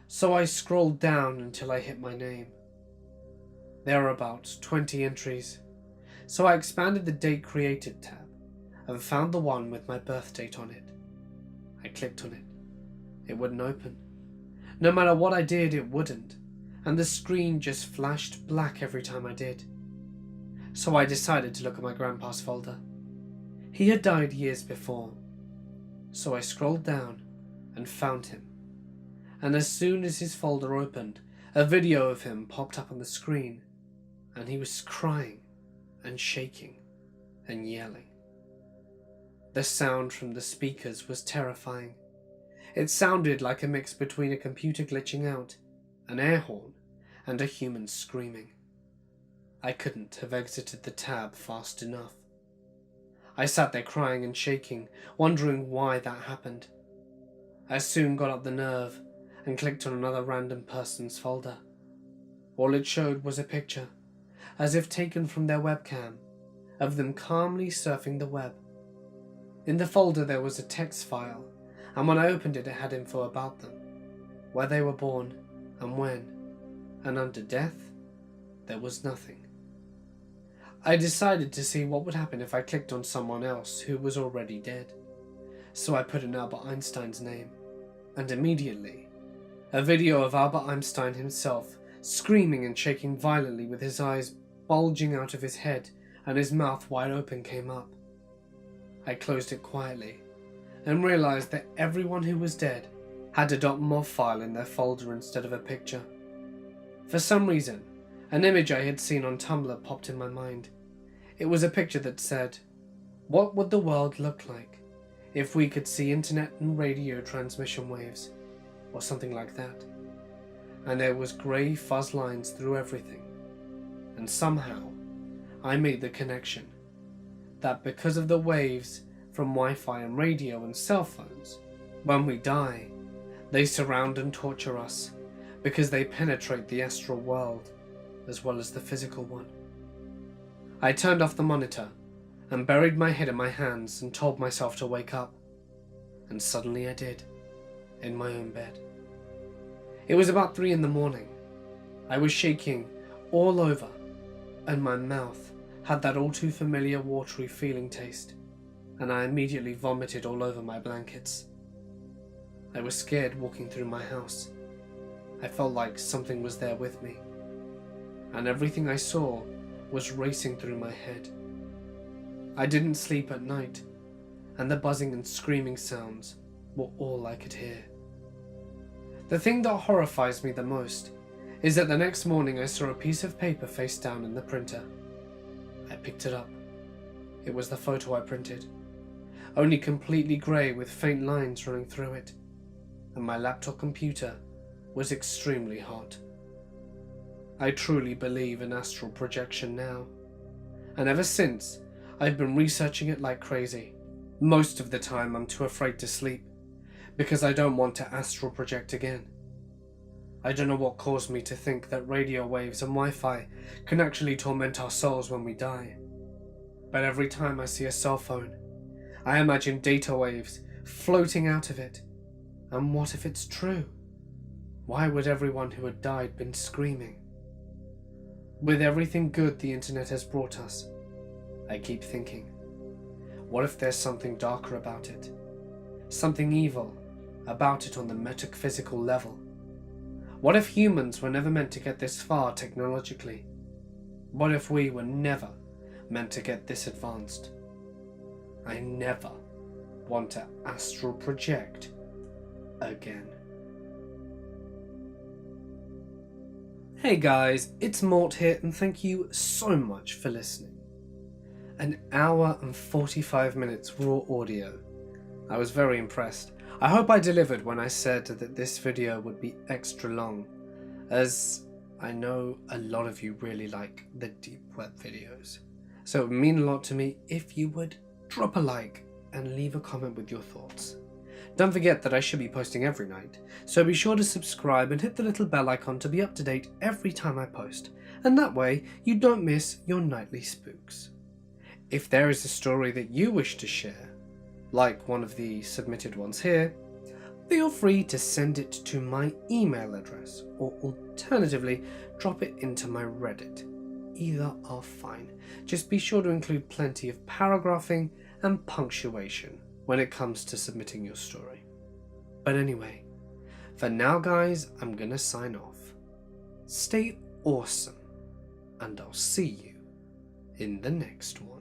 So I scrolled down until I hit my name. There are about 20 entries, so I expanded the Date Created tab and found the one with my birth date on it. I clicked on it. It wouldn't open. No matter what I did, it wouldn't, and the screen just flashed black every time I did. So I decided to look at my grandpa's folder. He had died years before, so I scrolled down and found him. And as soon as his folder opened, a video of him popped up on the screen, and he was crying and shaking and yelling. The sound from the speakers was terrifying. It sounded like a mix between a computer glitching out, an air horn, and a human screaming. I couldn't have exited the tab fast enough. I sat there crying and shaking, wondering why that happened. I soon got up the nerve and clicked on another random person's folder. All it showed was a picture, as if taken from their webcam, of them calmly surfing the web. In the folder there was a text file, and when I opened it, it had info about them, where they were born and when, and under death, there was nothing. I decided to see what would happen if I clicked on someone else who was already dead, so I put in Albert Einstein's name, and immediately, a video of Albert Einstein himself screaming and shaking violently with his eyes bulging out of his head and his mouth wide open came up. I closed it quietly and realized that everyone who was dead had a .mov file in their folder instead of a picture. For some reason, an image I had seen on Tumblr popped in my mind. It was a picture that said, "What would the world look like if we could see internet and radio transmission waves?" or something like that. And there was grey fuzz lines through everything. And somehow, I made the connection that because of the waves from Wi-Fi and radio and cell phones, when we die, they surround and torture us because they penetrate the astral world as well as the physical one. I turned off the monitor and buried my head in my hands and told myself to wake up. And suddenly I did, in my own bed. It was about 3 in the morning. I was shaking all over, and my mouth had that all too familiar watery feeling taste, and I immediately vomited all over my blankets. I was scared walking through my house. I felt like something was there with me, and everything I saw was racing through my head. I didn't sleep at night, and the buzzing and screaming sounds were all I could hear. The thing that horrifies me the most is that the next morning I saw a piece of paper face down in the printer. I picked it up. It was the photo I printed, only completely grey with faint lines running through it, and my laptop computer was extremely hot. I truly believe in astral projection now, and ever since I've been researching it like crazy. Most of the time I'm too afraid to sleep, because I don't want to astral project again. I don't know what caused me to think that radio waves and Wi-Fi can actually torment our souls when we die. But every time I see a cell phone, I imagine data waves floating out of it. And what if it's true? Why would everyone who had died been screaming? With everything good the internet has brought us, I keep thinking, what if there's something darker about it? Something evil about it on the metaphysical level? What if humans were never meant to get this far technologically? What if we were never meant to get this advanced? I never want to astral project again. Hey guys, it's Mort here, and thank you so much for listening. An hour and 45 minutes raw audio. I was very impressed. I hope I delivered when I said that this video would be extra long, as I know a lot of you really like the deep web videos. So it would mean a lot to me if you would drop a like and leave a comment with your thoughts. Don't forget that I should be posting every night, so be sure to subscribe and hit the little bell icon to be up to date every time I post, and that way you don't miss your nightly spooks. If there is a story that you wish to share, like one of the submitted ones here, feel free to send it to my email address, or alternatively drop it into my Reddit. Either are fine. Just be sure to include plenty of paragraphing and punctuation when it comes to submitting your story. But anyway, for now guys, I'm gonna sign off. Stay awesome, and I'll see you in the next one.